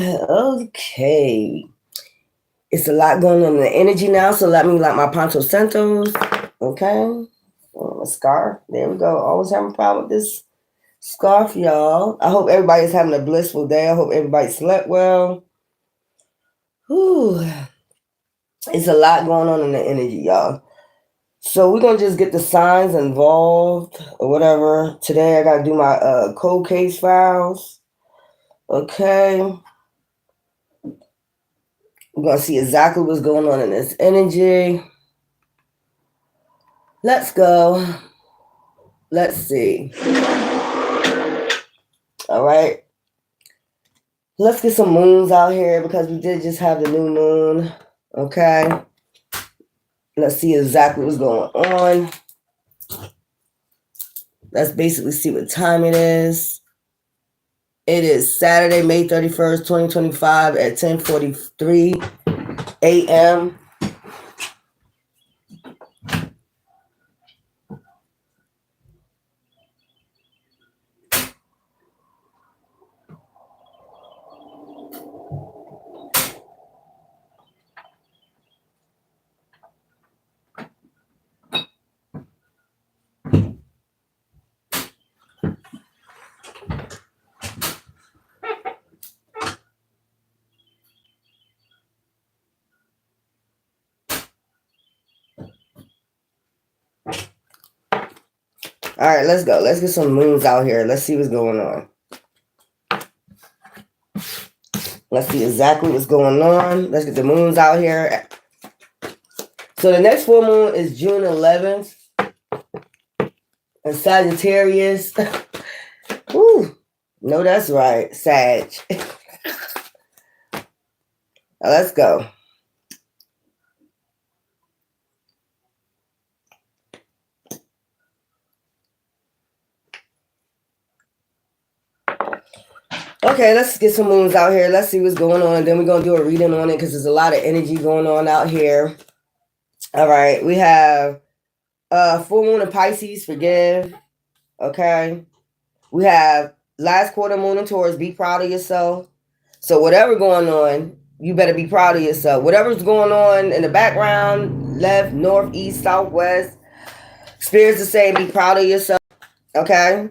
Okay. It's a lot going on in the energy now, so let me light my Poncho Santos. Okay. A scarf. There we go. Always having a problem with this scarf, y'all. I hope everybody's having a blissful day. I hope everybody slept well. Whew. It's a lot going on in the energy, y'all. So we're gonna just get the signs involved or whatever. Today I gotta do my cold case files. Okay. We're gonna see exactly what's going on in this energy. Let's go. Let's see. All right. Let's get some moons out here because we did just have the new moon. Okay. Let's see exactly what's going on. Let's basically see what time it is. It is Saturday, May 31st, 2025 at 10:43 a.m. All right, let's go. Let's get some moons out here. Let's see what's going on. Let's see exactly what's going on. Let's get the moons out here. So the next full moon is June 11th. And Sagittarius. Woo. No, that's right. Sag. Now let's go. Okay, let's get some moons out here. Let's see what's going on. And then we're going to do a reading on it because there's a lot of energy going on out here. All right. We have full moon in Pisces, forgive. Okay. We have last quarter moon in Taurus, be proud of yourself. So whatever going on, you better be proud of yourself. Whatever's going on in the background, left, north, east, south, west, spirits are saying be proud of yourself. Okay.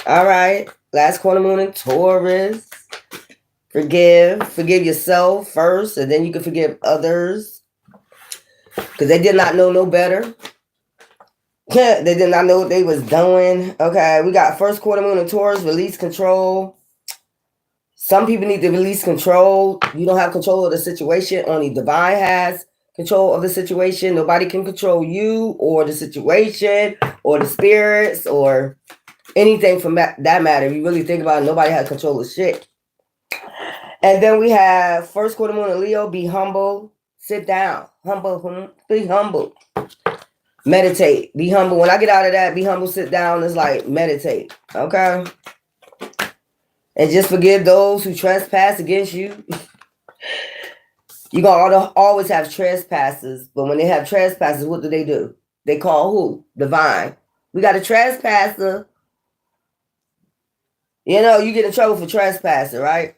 All right. Last quarter moon in Taurus. Forgive yourself first, and then you can forgive others because they did not know no better. They did not know what they was doing. Okay, we got first quarter moon in Taurus, release control. Some people need to release control. You don't have control of the situation. Only divine has control of the situation. Nobody can control you or the situation or the spirits or anything from that matter. If you really think about it, nobody has control of shit. And then we have first quarter moon in Leo, be humble, sit down, be humble, meditate, be humble. When I get out of that, be humble, sit down, it's like meditate, okay? And just forgive those who trespass against you. You're going to always have trespassers, but when they have trespassers, what do? They call who? Divine. We got a trespasser. You know, you get in trouble for trespassing, right?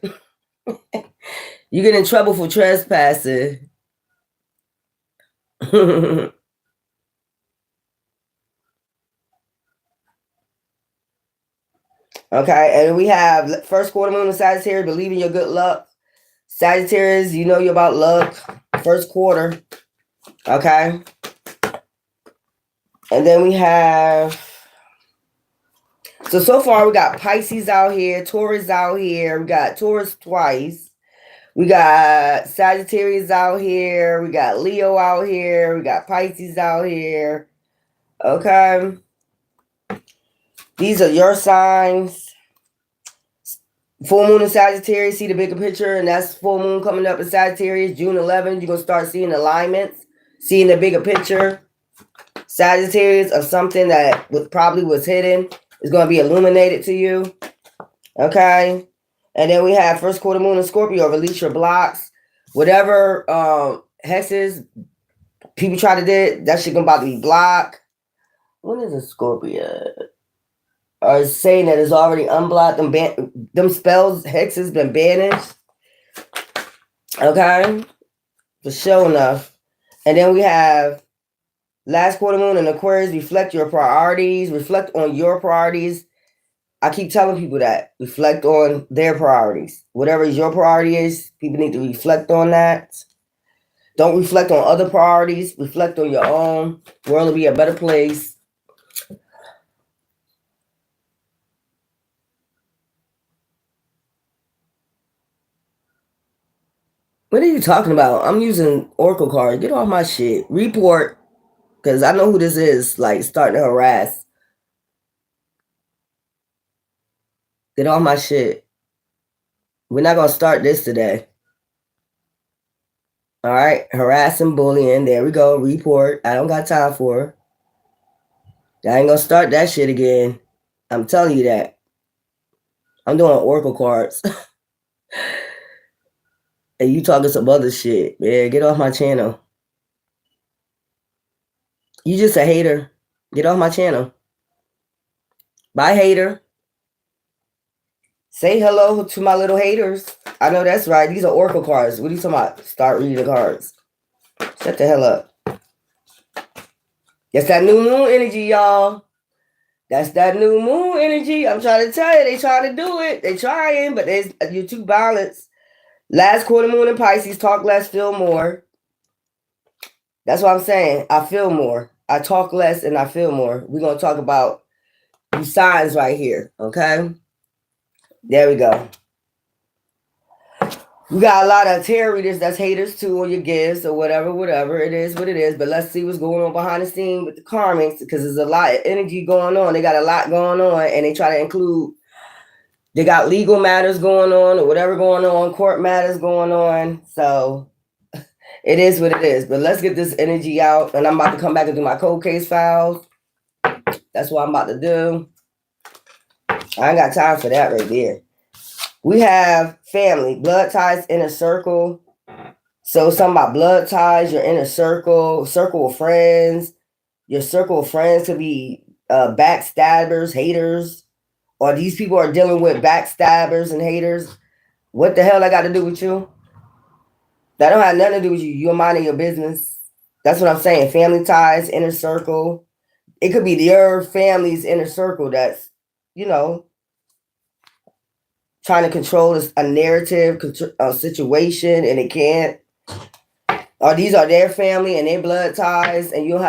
You get in trouble for trespassing. Okay, and we have first quarter moon in Sagittarius, believe in your good luck. Sagittarius, you know you're about luck. First quarter. Okay. And then we have, so far we got Pisces out here, Taurus out here. We got Taurus twice. We got Sagittarius out here. We got Leo out here. We got Pisces out here. Okay. These are your signs. Full moon in Sagittarius, see the bigger picture, and that's full moon coming up in Sagittarius, June 11th. You're going to start seeing alignments, seeing the bigger picture. Sagittarius of something that probably was hidden is going to be illuminated to you. Okay. And then we have first quarter moon in Scorpio, release your blocks. Whatever hexes people try to do, that shit gonna about to be blocked. When is a Scorpio? Or saying that it's already unblocked. Them spells, hexes been banished. Okay? For sure enough. And then we have last quarter moon in Aquarius. Reflect your priorities. Reflect on your priorities. I keep telling people that. Reflect on their priorities. Whatever your priority is, people need to reflect on that. Don't reflect on other priorities. Reflect on your own. The world will be a better place. What are you talking about? I'm using Oracle cards. Get off my shit. Report. Because I know who this is. Like, starting to harass. Get off my shit. We're not going to start this today. All right. Harassing, bullying. There we go. Report. I don't got time for it. I ain't going to start that shit again. I'm telling you that. I'm doing Oracle cards. And you talking some other shit. Man, get off my channel. You just a hater. Get off my channel. Bye, hater. Say hello to my little haters. I know that's right. These are Oracle cards. What are you talking about? Start reading the cards. Shut the hell up. That's that new moon energy, y'all. That's that new moon energy. I'm trying to tell you, they trying to do it. They trying, but you're too balanced. Last quarter moon in Pisces, talk less, feel more. That's what I'm saying. I feel more. I talk less and I feel more. We're going to talk about these signs right here, okay? There we go. We got a lot of tarot readers that's haters too on your gifts or whatever. It is what it is. But let's see what's going on behind the scene with the karmics, because there's a lot of energy going on. They got a lot going on, and they try to include, they got legal matters going on or whatever going on, court matters going on. So it is what it is. But let's get this energy out. And I'm about to come back and do my cold case files. That's what I'm about to do. I ain't got time for that right there. We have family, blood ties, inner circle. So something about blood ties, your inner circle, circle of friends. Your circle of friends could be backstabbers, haters, or these people are dealing with backstabbers and haters. What the hell I got to do with you? That don't have nothing to do with you. You're minding your business. That's what I'm saying. Family ties, inner circle. It could be your family's inner circle that's, trying to control a narrative, a situation, and it can't. Or these are their family and their blood ties, and you don't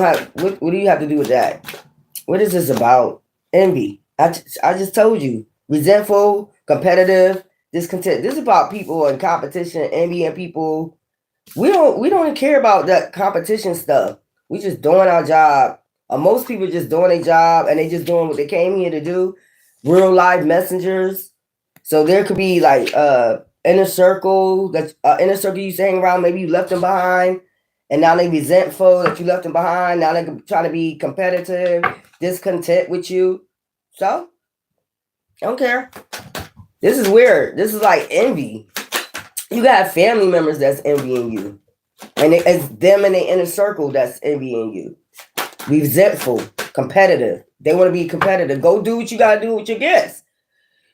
have, what do you have to do with that? What is this about? Envy. I just told you. Resentful, competitive, discontent. This is about people in competition, envy, and people. We don't care about that competition stuff. We just doing our job. Most people just doing their job, and they just doing what they came here to do. Real life messengers. So there could be like inner circle you used to hang around. Maybe you left them behind, and now they resentful that you left them behind. Now they trying to be competitive, discontent with you. So I don't care. This is weird. This is like envy. You got family members that's envying you, and it's them in the inner circle that's envying you. Resentful, competitive. They want to be competitive. Go do what you got to do with your gifts.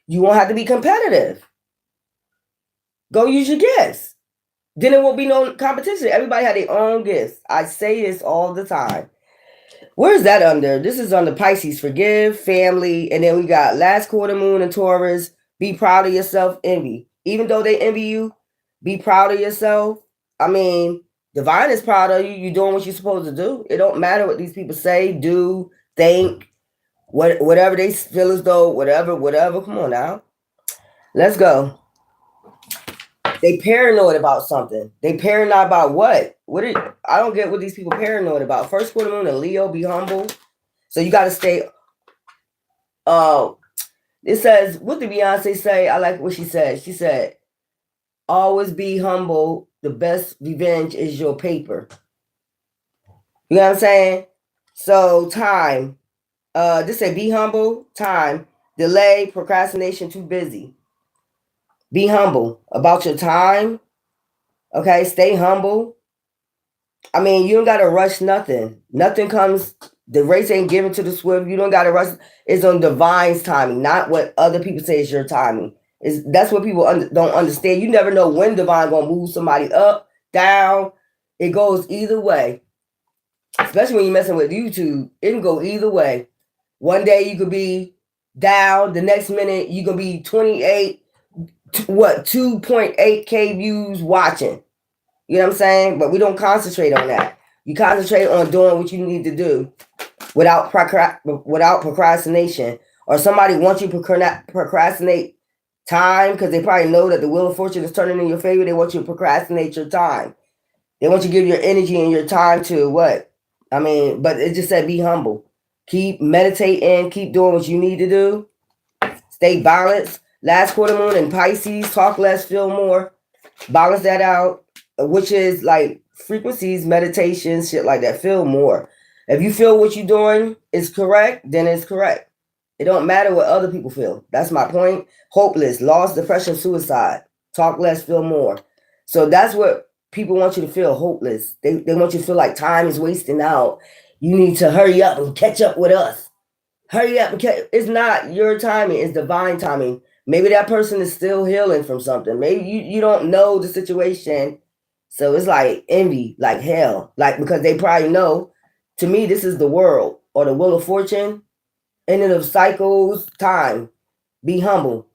You won't have to be competitive. Go use your gifts. Then it won't be no competition. Everybody had their own gifts. I say this all the time. Where's that under? This is under Pisces. Forgive, family. And then we got last quarter moon in Taurus. Be proud of yourself, envy. Even though they envy you, be proud of yourself. I mean, divine is proud of you. You're doing what you're supposed to do. It don't matter what these people say, do, think, whatever they feel as though, whatever. Come on now. Let's go. They paranoid about something. They paranoid about what? I don't get what these people paranoid about. First quarter moon in Leo, be humble. So you got to stay. It says, what did Beyonce say? I like what she said. She said, always be humble. The best revenge is your paper. You know what I'm saying? So time. This say be humble. Time. Delay. Procrastination. Too busy. Be humble about your time. Okay, stay humble. I mean, you don't got to rush nothing. Nothing comes, the race ain't given to the swift. You don't got to rush. It's on divine's timing, not what other people say is your timing. That's what people don't understand. You never know when divine gonna move somebody up, down. It goes either way. Especially when you're messing with YouTube, it can go either way. One day you could be down, the next minute you could be 2.8K views watching. You know what I'm saying? But we don't concentrate on that. You concentrate on doing what you need to do without procrastination. Or somebody wants you to procrastinate time because they probably know that the wheel of fortune is turning in your favor. They want you to procrastinate your time. They want you to give your energy and your time to what? I mean, but it just said be humble. Keep meditating. Keep doing what you need to do. Stay balanced. Last quarter moon in Pisces. Talk less, feel more. Balance that out, which is like frequencies, meditation, shit like that. Feel more. If you feel what you're doing is correct, then it's correct. It don't matter what other people feel. That's my point. Hopeless, loss, depression, suicide. Talk less, feel more. So that's what people want you to feel, hopeless. They want you to feel like time is wasting out. You need to hurry up and catch up with us. Hurry up and it's not your timing, it's divine timing. Maybe that person is still healing from something. Maybe you don't know the situation. So it's like envy, like hell. Like, because they probably know, to me, this is the world or the wheel of fortune. Ending of cycles, time. Be humble.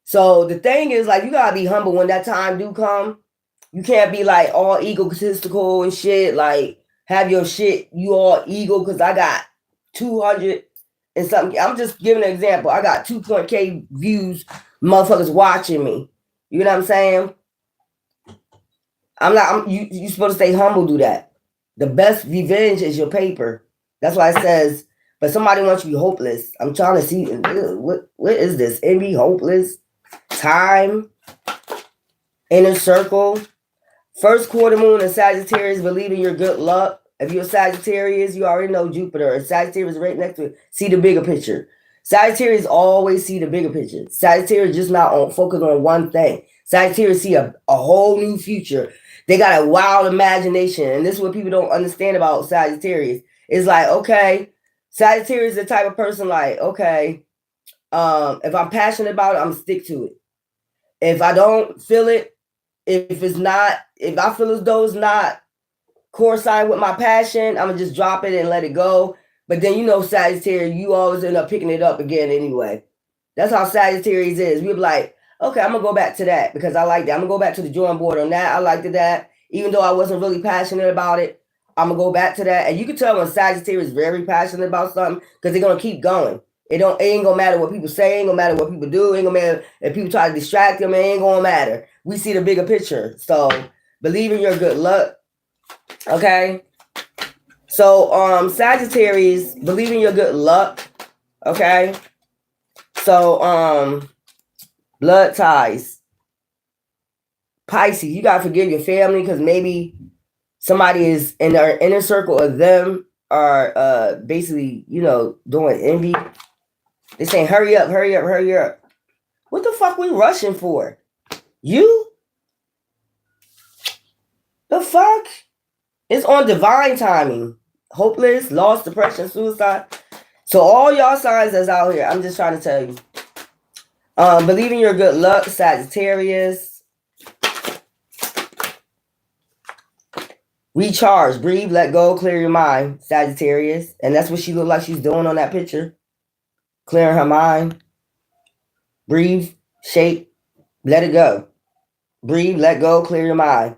So the thing is, like, you gotta be humble when that time do come. You can't be like all egotistical and shit. Like, have your shit, you all ego, because I got 200 and something. I'm just giving an example. I got 2.k views, motherfuckers watching me. You know what I'm saying? You supposed to stay humble, do that. The best revenge is your paper. That's why it says, but somebody wants you to be hopeless. I'm trying to see, what is this? Envy, hopeless, time, inner circle. First quarter moon in Sagittarius, believe in your good luck. If you're a Sagittarius, you already know Jupiter. And Sagittarius is right next to it. See the bigger picture. Sagittarius always see the bigger picture. Sagittarius just not focus on one thing. Sagittarius see a whole new future. They got a wild imagination. And this is what people don't understand about Sagittarius. It's like, okay, Sagittarius is the type of person like, okay, if I'm passionate about it, I'm gonna stick to it. If I don't feel it, if I feel as though it's not coincide with my passion, I'm gonna just drop it and let it go. But then, you know, Sagittarius, you always end up picking it up again anyway. That's how Sagittarius is. We're like, okay, I'm gonna go back to that because I like that. I'm gonna go back to the drawing board on that. I liked that. Even though I wasn't really passionate about it, I'm gonna go back to that. And you can tell when Sagittarius is very passionate about something because they're gonna keep going. It ain't gonna matter what people say, ain't gonna matter what people do, ain't gonna matter if people try to distract them, it ain't gonna matter. We see the bigger picture. So believe in your good luck. Okay. So Sagittarius, believe in your good luck. Okay. So blood ties. Pisces, you gotta forgive your family because maybe somebody is in their inner circle of them are basically, you know, doing envy. They saying, hurry up, hurry up, hurry up. What the fuck we rushing for? You? The fuck? It's on divine timing. Hopeless, lost, depression, suicide. So all y'all signs that's out here, I'm just trying to tell you. Believe in your good luck, Sagittarius. Recharge, breathe, let go, clear your mind, Sagittarius. And that's what she looked like she's doing on that picture. Clearing her mind. Breathe, shake, let it go. Breathe, let go, clear your mind.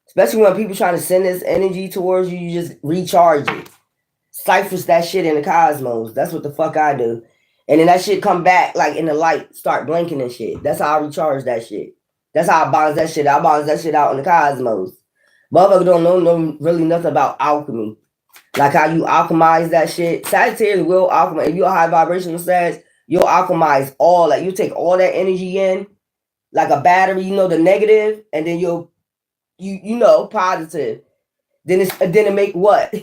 Especially when people trying to send this energy towards you, you just recharge it. Cyphers that shit in the cosmos. That's what the fuck I do. And then that shit come back like in the light, start blinking and shit. That's how I recharge that shit. That's how I balance that shit. I balance that shit out in the cosmos. Motherfuckers don't know really nothing about alchemy. Like how you alchemize that shit. Sagittarius will alchemize. If you're a high vibrational Sag, you'll alchemize all that. You take all that energy in, like a battery, you know, the negative, and then you know, positive. Then it make what?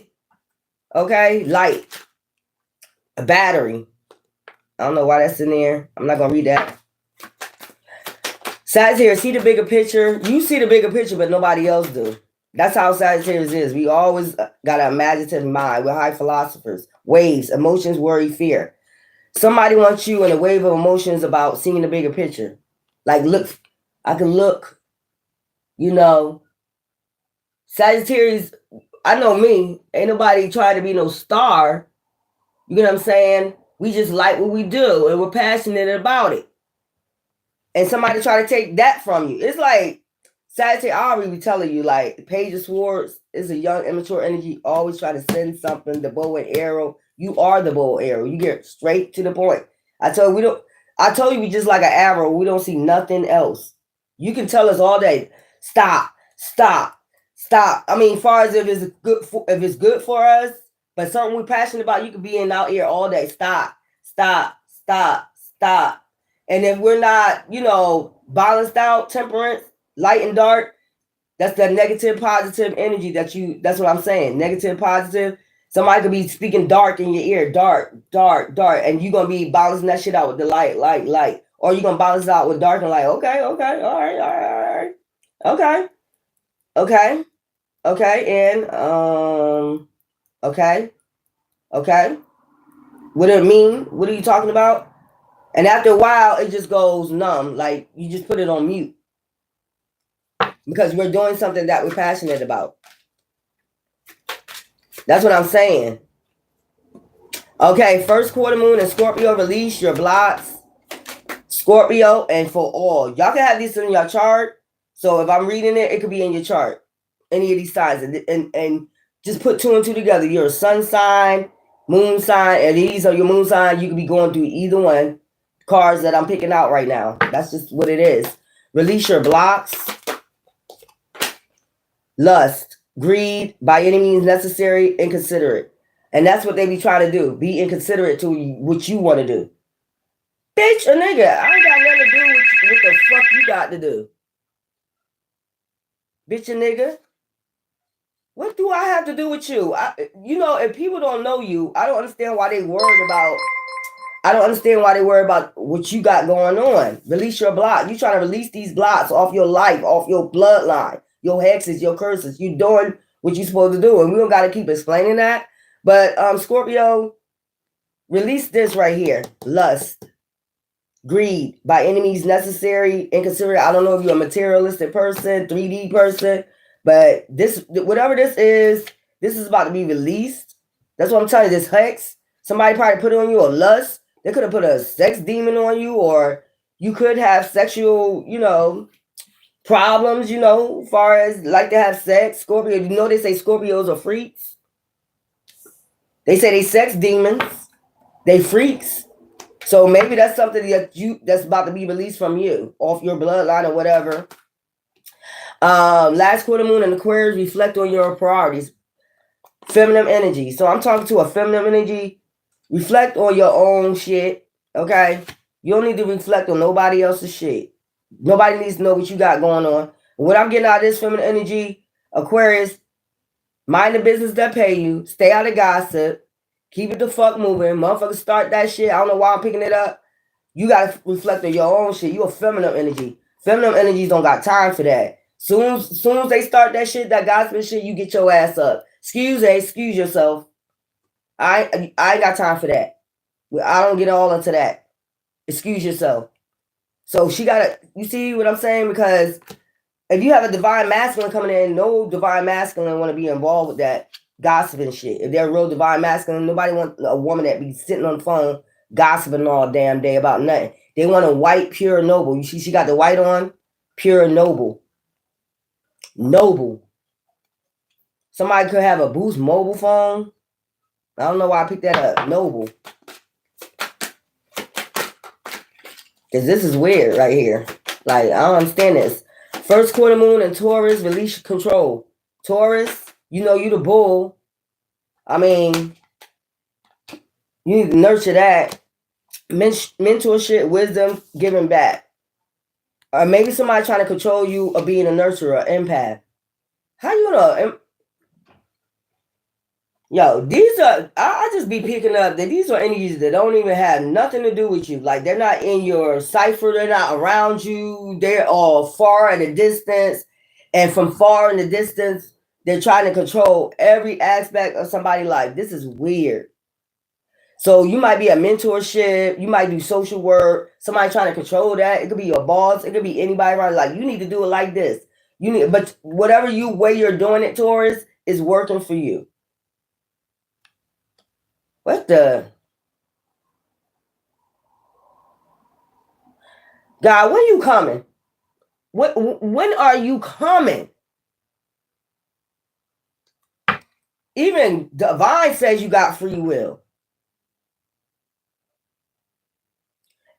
Okay, light. A battery. I don't know why that's in there. I'm not gonna read that. Sagittarius, see the bigger picture. You see the bigger picture, but nobody else do. That's how Sagittarius is. We always got an imaginative mind. We're high philosophers. Waves, emotions, worry, fear. Somebody wants you in a wave of emotions about seeing the bigger picture. Like, look, I can look, you know, Sagittarius, I know me, ain't nobody trying to be no star. You know what I'm saying? We just like what we do and we're passionate about it. And somebody try to take that from you. It's like Sagittarius, I already be telling you, like, Page of Swords is a young, immature energy, always try to send something, the bow and arrow. You are the bow and arrow. You get straight to the point. I told you we just like an arrow. We don't see nothing else. You can tell us all day, stop, stop, stop. I mean, as far as if it's good for us, but something we're passionate about, you could be in out here all day. Stop, stop, stop, stop. And if we're not, balanced out, temperance, light and dark, that's the negative, positive energy that's what I'm saying. Negative, positive. Somebody could be speaking dark in your ear, dark, dark, dark, and you're going to be balancing that shit out with the light, light, light. Or you're going to balance it out with dark and light. Okay, all right. Okay, and, okay. What do it mean? What are you talking about? And after a while, it just goes numb. Like, you just put it on mute. Because we're doing something that we're passionate about. That's what I'm saying. Okay, first quarter moon in Scorpio, release your blocks. Scorpio, and for all. Y'all can have these in your chart. So if I'm reading it, it could be in your chart. Any of these signs. And just put 2 and 2 together. You're a sun sign, moon sign, and these are your moon sign. You could be going through either one. Cards that I'm picking out right now. That's just what it is. Release your blocks. Lust, greed, by any means necessary, inconsiderate. And that's what they be trying to do. Be inconsiderate to what you want to do. Bitch, a nigga, I ain't got nothing to do with what the fuck you got to do. Bitch, a nigga. What do I have to do with you? If people don't know you, I don't understand why they worried about what you got going on. Release your block. You trying to release these blocks off your life, off your bloodline, your hexes, your curses. You doing what you're supposed to do. And we don't got to keep explaining that. But Scorpio, release this right here. Lust, greed, by any means necessary, inconsiderate. I don't know if you're a materialistic person, 3D person, but whatever this is about to be released. That's what I'm telling you. This hex, somebody probably put it on you, or lust. They could have put a sex demon on you, or you could have sexual, problems, as far as like to have sex. Scorpio, they say Scorpios are freaks. They say they sex demons. They freaks. So maybe that's something that's about to be released from you, off your bloodline or whatever. Last quarter moon in Aquarius, reflect on your priorities. Feminine energy. So I'm talking to a feminine energy. Reflect on your own shit, okay? You don't need to reflect on nobody else's shit. Nobody needs to know what you got going on. What I'm getting out of this feminine energy, Aquarius, mind the business that pay you. Stay out of gossip. Keep it the fuck moving. Motherfuckers start that shit. I don't know why I'm picking it up. You got to reflect on your own shit. You a feminine energy. Feminine energies don't got time for that. Soon as they start that shit, that gossip shit, you get your ass up. Excuse yourself. I ain't got time for that. I don't get all into that. Excuse yourself. So you see what I'm saying? Because if you have a divine masculine coming in, no divine masculine want to be involved with that gossiping shit. If they're a real divine masculine, nobody wants a woman that be sitting on the phone gossiping all damn day about nothing. They want a white, pure, noble. You see she got the white on? Pure, noble. Noble. Somebody could have a Boost mobile phone. I don't know why I picked that up. Noble. Because this is weird right here. Like, I don't understand this. First quarter moon in Taurus, release control. Taurus, you the bull. I mean, you need to nurture that. Mentorship, wisdom, giving back. Or maybe somebody trying to control you or being a nurturer, empath. How you know? Yo, I just be picking up that these are energies that don't even have nothing to do with you. Like, they're not in your cipher. They're not around you. They're all far in the distance. And from far in the distance, they're trying to control every aspect of somebody's life. This is weird. So you might be a mentorship, you might do social work, somebody trying to control that. It could be your boss, it could be anybody around. Like, you need to do it like this. You need, but whatever way you're doing it towards is working for you. What the? God, when you coming? When are you coming? Even Divine says you got free will.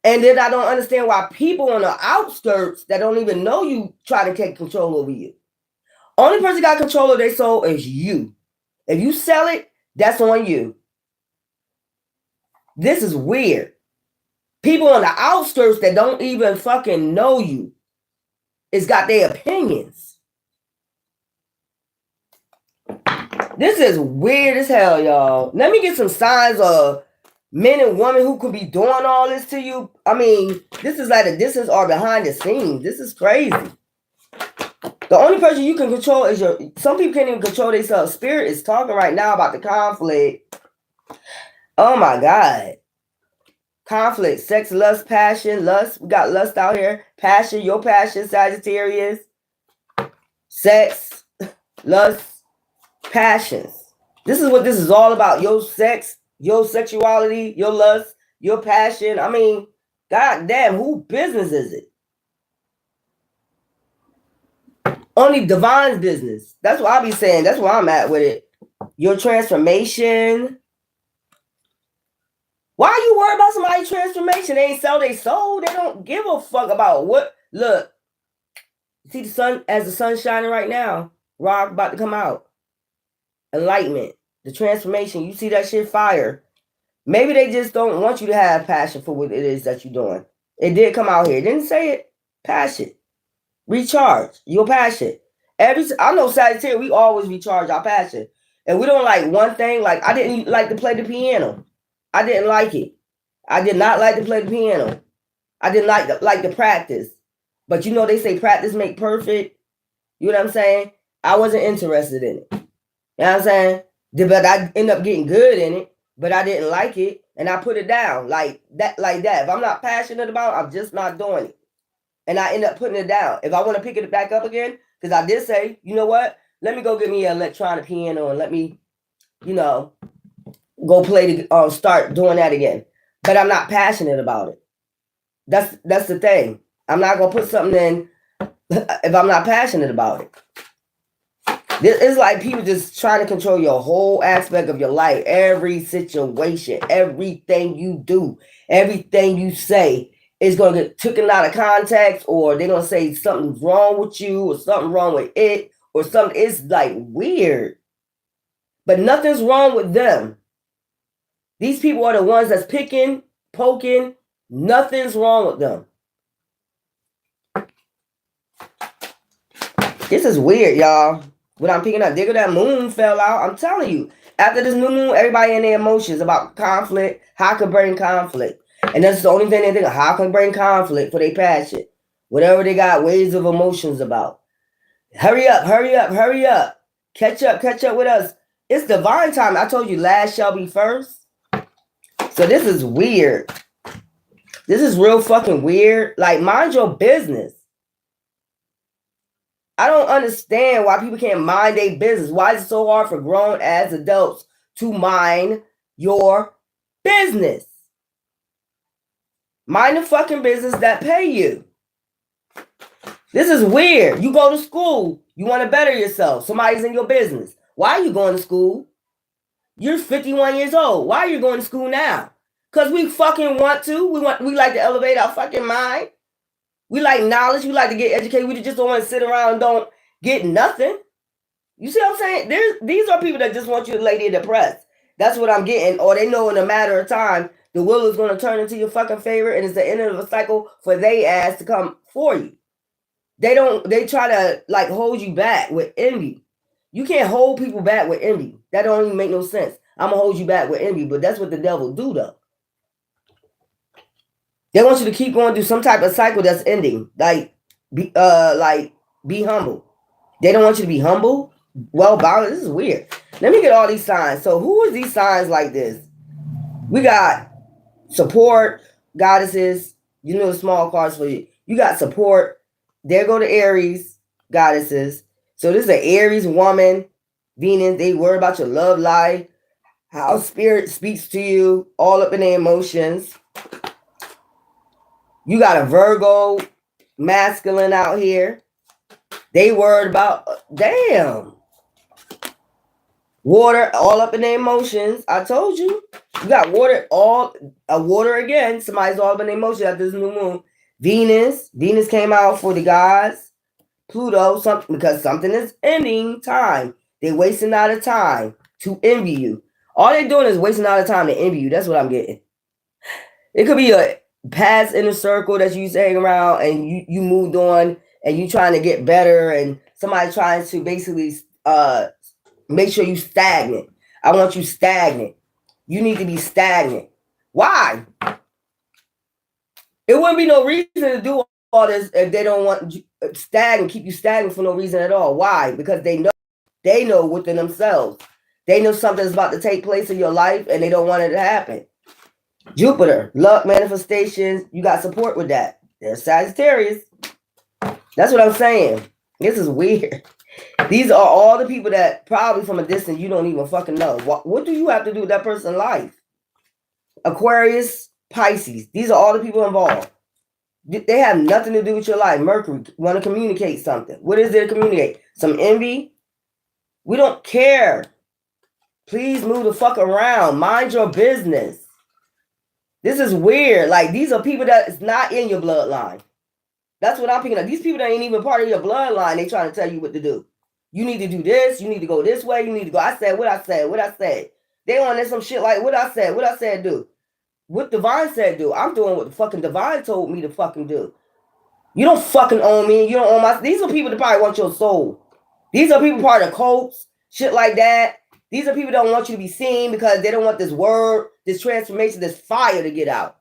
And then I don't understand why people on the outskirts that don't even know you try to take control over you. Only person got control of their soul is you. If you sell it, that's on you. This is weird. People on the outskirts that don't even fucking know you is got their opinions. This is weird as hell, y'all. Let me get some signs of men and women who could be doing all this to you. I mean, this is like a distance or behind the scenes. This is crazy. The only person you can control is some people can't even control themselves. Spirit is talking right now about the conflict. Oh my God. Conflict, sex, lust, passion, lust. We got lust out here. Passion, your passion, Sagittarius. Sex, lust, passions. This is what this is all about. Your sex, your sexuality, your lust, your passion. I mean, God damn, who business is it? Only Divine's business. That's what I be saying. That's where I'm at with it. Your transformation. Why are you worried about somebody's transformation? They ain't sell their soul. They don't give a fuck about what. Look, see the sun, as the sun's shining right now. Rock about to come out. Enlightenment, the transformation. You see that shit fire. Maybe they just don't want you to have passion for what it is that you're doing. It did come out here. It didn't say it. Passion. Recharge your passion. I know Sagittarius, we always recharge our passion. And we don't like one thing. Like, I didn't like to play the piano. I didn't like it. I did not like to play the piano. I didn't like to practice. But you know, they say practice make perfect. You know what I'm saying? I wasn't interested in it. You know what I'm saying? But I ended up getting good in it, but I didn't like it. And I put it down like that. If I'm not passionate about it, I'm just not doing it. And I end up putting it down. If I want to pick it back up again, because I did say, you know what? Let me go get me an electronic piano and let me, go play start doing that again. But I'm not passionate about it. That's the thing. I'm not gonna put something in if I'm not passionate about it. It's like people just trying to control your whole aspect of your life, every situation, everything you do, everything you say is going to get taken out of context, or they're going to say something's wrong with you or something wrong with it or something. It's like weird, but nothing's wrong with them. These people are the ones that's picking, poking. Nothing's wrong with them. This is weird, y'all. What I'm picking up, digger, that moon fell out. I'm telling you, after this new moon, everybody in their emotions about conflict, how can bring conflict. And that's the only thing they think of, how can bring conflict for their passion. Whatever they got waves of emotions about. Hurry up, hurry up, hurry up. Catch up with us. It's divine time. I told you last shall be first. So this is weird. This is real fucking weird. Like, mind your business. I don't understand why people can't mind their business. Why is it so hard for grown as adults to mind your business? Mind the fucking business that pay you. This is weird. You go to school. You want to better yourself. Somebody's in your business. Why are you going to school? You're 51 years old. Why are you going to school now? Because we fucking want to. We like to elevate our fucking mind. We like knowledge. We like to get educated. We just don't want to sit around and don't get nothing. You see what I'm saying? These are people that just want you to lay there depressed. That's what I'm getting. Or they know in a matter of time, the wheel is going to turn into your fucking favor, and it's the end of a cycle for they ass to come for you. They try to like hold you back with envy. You can't hold people back with envy. That don't even make no sense. I'm going to hold you back with envy, but that's what the devil do though. They want you to keep going through some type of cycle that's ending. Be humble. They don't want you to be humble. Well balanced. This is weird. Let me get all these signs. So who is these signs like this? We got support, goddesses. You know the small cards for you. You got support. There go the Aries goddesses. So this is an Aries woman, Venus. They worry about your love life, how spirit speaks to you, all up in their emotions. You got a Virgo masculine out here. They worried about, damn. Water, all up in their emotions. I told you. You got water, water again. Somebody's all up in their emotions after this new moon. Venus came out for the gods. Pluto, because something is ending time. They're wasting out of time to envy you. All they're doing is wasting out of time to envy you. That's what I'm getting. It could be a past inner circle that you used to hang around and you moved on and you trying to get better and somebody trying to basically make sure you stagnant. I want you stagnant. You need to be stagnant. Why? It wouldn't be no reason to do all this if they don't want you stagnant, keep you stagnant for no reason at all. Why? Because they know within themselves. They know something's about to take place in your life and they don't want it to happen. Jupiter, luck, manifestations, you got support with that. There's Sagittarius. That's what I'm saying. This is weird. These are all the people that probably from a distance you don't even fucking know. What do you have to do with that person's life? Aquarius, Pisces. These are all the people involved. They have nothing to do with your life. Mercury, want to communicate something. What is there to communicate? Some envy? We don't care. Please move the fuck around. Mind your business. This is weird. Like, these are people that is not in your bloodline. That's what I'm picking up. These people that ain't even part of your bloodline, they trying to tell you what to do. You need to do this. You need to go this way. You need to go. I said what I said. What I said. They on some shit like what I said. What I said do. What Divine said do. I'm doing what the fucking Divine told me to fucking do. You don't fucking own me. You don't own my... These are people that probably want your soul. These are people part of cults. Shit like that. These are people that don't want you to be seen because they don't want this word, this transformation, this fire to get out.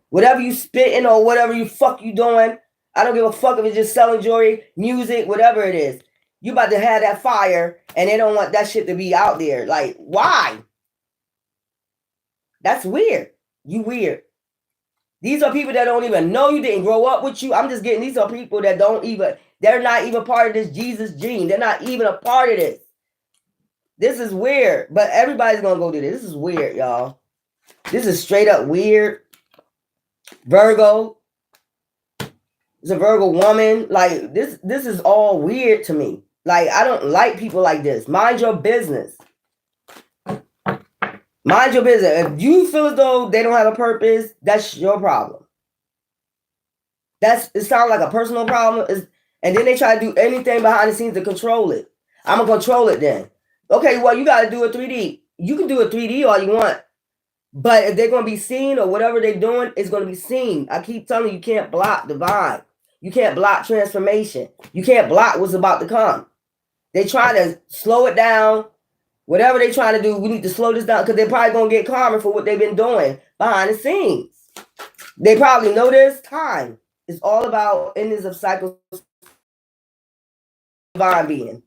Whatever you spitting or whatever you fuck you doing, I don't give a fuck if it's just selling jewelry, music, whatever it is. You about to have that fire and they don't want that shit to be out there. Like, why? That's weird. You weird. These are people that don't even know you, didn't grow up with you. I'm just getting, these are people that they're not even part of this Jesus gene. They're not even a part of this. This is weird, but everybody's going to go do this. This is weird, y'all. This is straight up weird. Virgo. It's a Virgo woman. Like, this is all weird to me. Like, I don't like people like this. Mind your business. Mind your business. If you feel as though they don't have a purpose, that's your problem. It sounds like a personal problem. And then they try to do anything behind the scenes to control it. I'm going to control it then. Okay, well, you got to do a 3D. You can do a 3D all you want. But if they're going to be seen or whatever they're doing, it's going to be seen. I keep telling you can't block divine. You can't block transformation. You can't block what's about to come. They try to slow it down. Whatever they trying to do, we need to slow this down because they're probably going to get karma for what they've been doing behind the scenes. They probably know this time. It's all about endings of cycles. Divine being.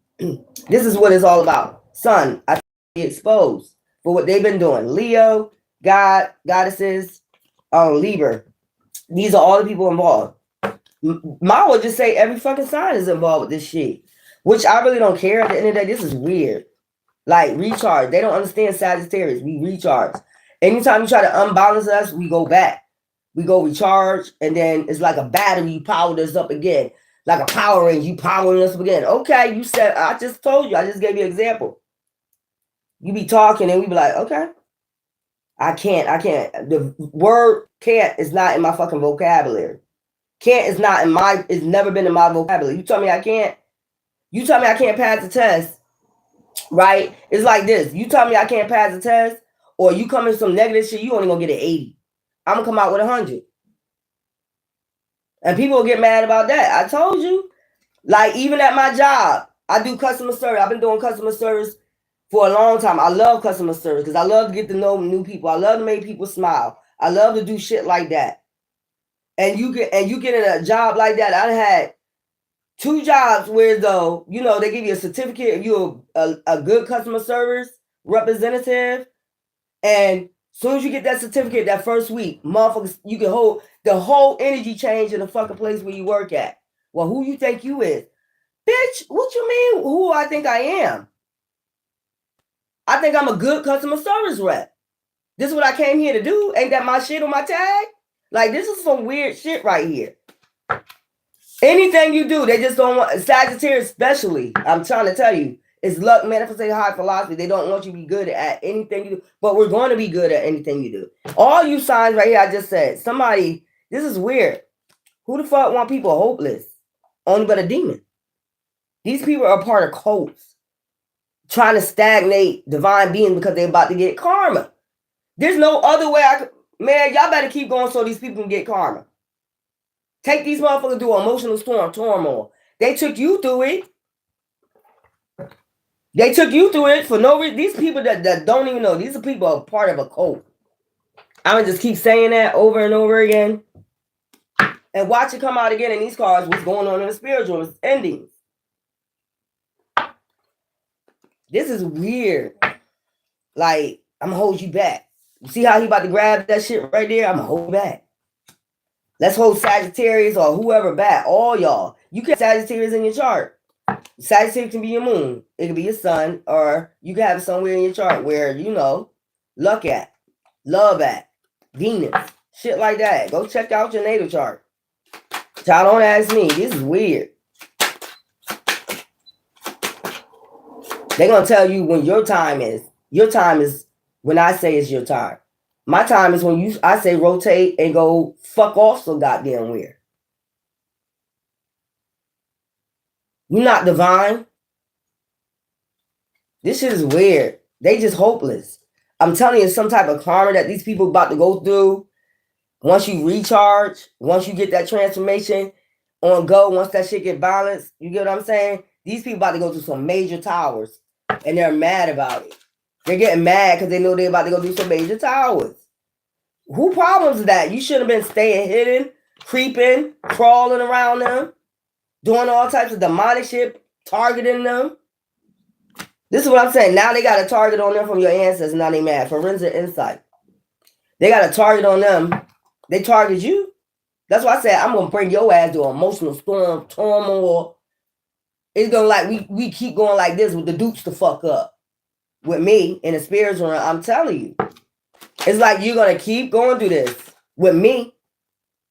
This is what it's all about. Sun, I be exposed for what they've been doing. Leo, God, goddesses, Libra. These are all the people involved. Ma would just say every fucking sign is involved with this shit, which I really don't care. At the end of the day, this is weird. Like, recharge. They don't understand Sagittarius. We recharge. Anytime you try to unbalance us, we go back. We go recharge, and then it's like a battery. You power us up again. Like a Power Ranger, you powering us up again. Okay, you said, I just told you. I just gave you an example. You be talking, and we be like, okay. I can't. The word can't is not in my fucking vocabulary. Can't is not in my, it's never been in my vocabulary. You tell me I can't. You tell me I can't pass the test, right? It's like this. You tell me I can't pass the test, or you come in some negative shit, you only gonna get an 80. I'm gonna come out with 100. And people will get mad about that. I told you. Like, even at my job, I do customer service. I've been doing customer service for a long time. I love customer service because I love to get to know new people. I love to make people smile. I love to do shit like that. And you get in a job like that. I had 2 jobs where, though, you know, they give you a certificate if you're a good customer service representative. And Soon as you get that certificate that first week, motherfuckers, you can hold the whole energy change in the fucking place where you work at. Well, who you think you is? Bitch, what you mean who I think I am? I think I'm a good customer service rep. This is what I came here to do. Ain't that my shit on my tag? Like, this is some weird shit right here. Anything you do, they just don't want, Sagittarius especially, I'm trying to tell you, it's luck, manifestation, high philosophy. They don't want you to be good at anything you do, but we're going to be good at anything you do. All you signs right here, I just said, somebody, this is weird. Who the fuck want people hopeless? Only but a demon. These people are part of cults, trying to stagnate divine beings because they're about to get karma. There's no other way I could, man, y'all better keep going so these people can get karma. Take these motherfuckers through emotional turmoil. They took you through it. They took you through it for no reason. These people that don't even know, these are people who are part of a cult. I'm going to just keep saying that over and over again. And watch it come out again in these cards, what's going on in the spiritual, it's endings. This is weird. Like, I'm going to hold you back. See how he about to grab that shit right there? I'm going to hold back. Let's hold Sagittarius or whoever back. All y'all. You can have Sagittarius in your chart. Sagittarius can be your moon. It can be your sun. Or you can have it somewhere in your chart where, you know, luck at, love at, Venus. Shit like that. Go check out your natal chart. Y'all don't ask me. This is weird. They're going to tell you when your time is. Your time is when I say it's your time. My time is when I say rotate and go fuck off so goddamn weird. You're not divine. This shit is weird. They just hopeless. I'm telling you, some type of karma that these people about to go through. Once you recharge, once you get that transformation on go, once that shit get balanced, you get what I'm saying? These people about to go through some major towers, and they're mad about it. They're getting mad because they know they're about to go through some major towers. Who problems is that? You should have been staying hidden, creeping, crawling around them, doing all types of demonic shit, targeting them. This is what I'm saying. Now they got a target on them from your ancestors. Now they mad. Forensic insight. They got a target on them. They target you. That's why I said I'm gonna bring your ass to an emotional storm, turmoil. It's gonna like we keep going like this with the dupes to fuck up. With me in the spiritual realm, I'm telling you. It's like you're gonna keep going through this with me.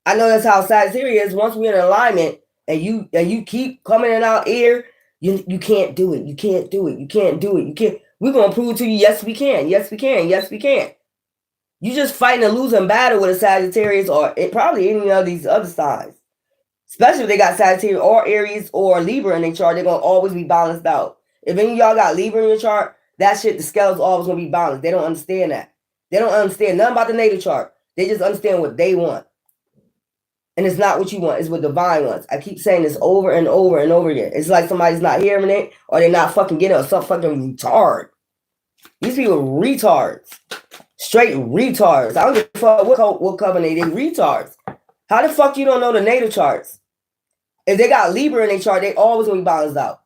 I know that's how Sagittarius is. Once we're in alignment and you keep coming in our ear, you can't do it. You can't do it. You can't do it. You can't. We're gonna prove to you, yes, we can. Yes, we can. Yes, we can. You just fighting a losing battle with a Sagittarius or probably any of these other signs. Especially if they got Sagittarius or Aries or Libra in their chart, they're gonna always be balanced out. If any of y'all got Libra in your chart, that shit, the scale's always gonna be balanced. They don't understand that. They don't understand nothing about the natal chart. They just understand what they want. And it's not what you want. It's what divine wants. I keep saying this over and over and over again. It's like somebody's not hearing it or they're not fucking getting it or some fucking retard. These people are retards. Straight retards. I don't give a fuck what covenant they retards. How the fuck you don't know the natal charts? If they got Libra in their chart, they always gonna be balanced out.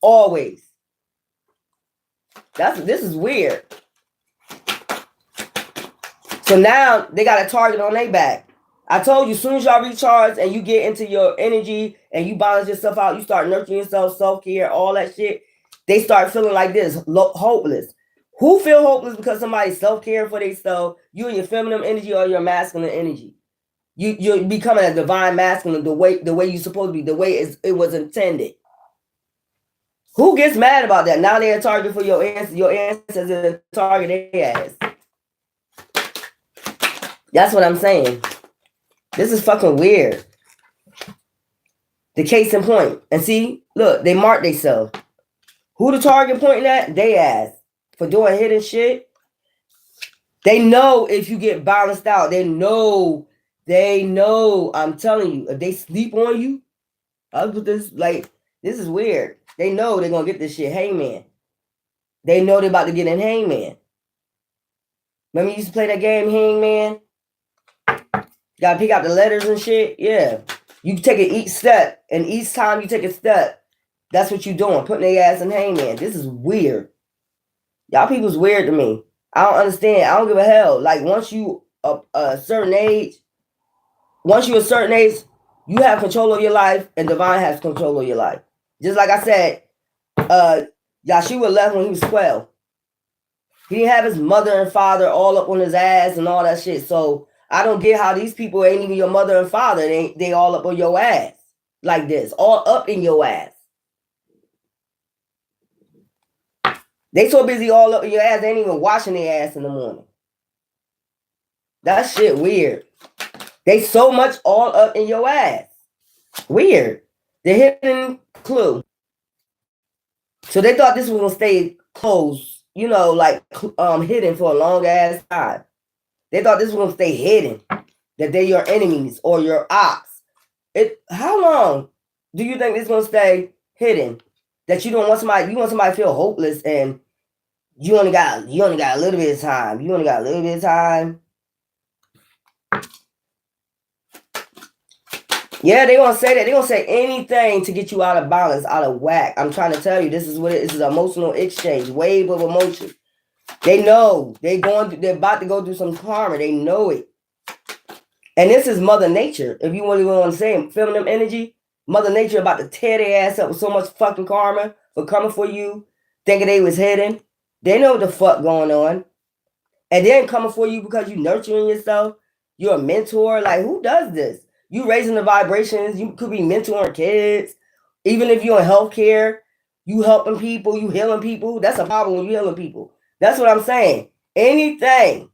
Always. This is weird. So now they got a target on their back. I told you, as soon as y'all recharge and you get into your energy and you balance yourself out, you start nurturing yourself, self-care, all that shit, they start feeling like this, hopeless. Who feel hopeless because somebody's self-care for themselves? You and your feminine energy or your masculine energy. You're becoming a divine masculine the way you're supposed to be, the way it was intended. Who gets mad about that? Now they're a target for your ancestors. Your ancestors are a target their ass. That's what I'm saying. This is fucking weird. The case in point. And see, look, they marked themselves. Who the target pointing at? They ass. For doing hidden shit. They know if you get balanced out. They know. I'm telling you. If they sleep on you, I'll put this, like, this is weird. They know they're going to get this shit hangman. They know they're about to get in hangman. Remember you used to play that game, hangman? Gotta pick out the letters and shit. Yeah. You take it each step. And each time you take a step, that's what you're doing. Putting their ass in hangman. This is weird. Y'all people's weird to me. I don't understand. I don't give a hell. Like once you a certain age, you have control of your life, and divine has control of your life. Just like I said, Yahshua left when he was 12. He didn't have his mother and father all up on his ass and all that shit. So I don't get how these people ain't even your mother and father. They all up on your ass like this, all up in your ass. They so busy all up in your ass, they ain't even washing their ass in the morning. That shit weird. They so much all up in your ass. Weird. The hidden clue. So they thought this was gonna stay closed, you know, like hidden for a long ass time. They thought this was gonna stay hidden, that they're your enemies or your ops. How long do you think this is gonna stay hidden? That you don't want somebody, you want somebody to feel hopeless, and you only got a little bit of time. You only got a little bit of time. Yeah, they gonna say that. They gonna say anything to get you out of balance, out of whack. I'm trying to tell you, this is what it is. This is an emotional exchange, wave of emotion. They know they're about to go through some karma. They know it. And this is Mother Nature. If you really want to say feminine energy, Mother Nature about to tear their ass up with so much fucking karma for coming for you, thinking they was hidden. They know what the fuck going on. And then coming for you because you nurturing yourself. You're a mentor. Like, who does this? You raising the vibrations. You could be mentoring kids. Even if you're in healthcare, you helping people, you healing people. That's a problem when you healing people. That's what I'm saying. Anything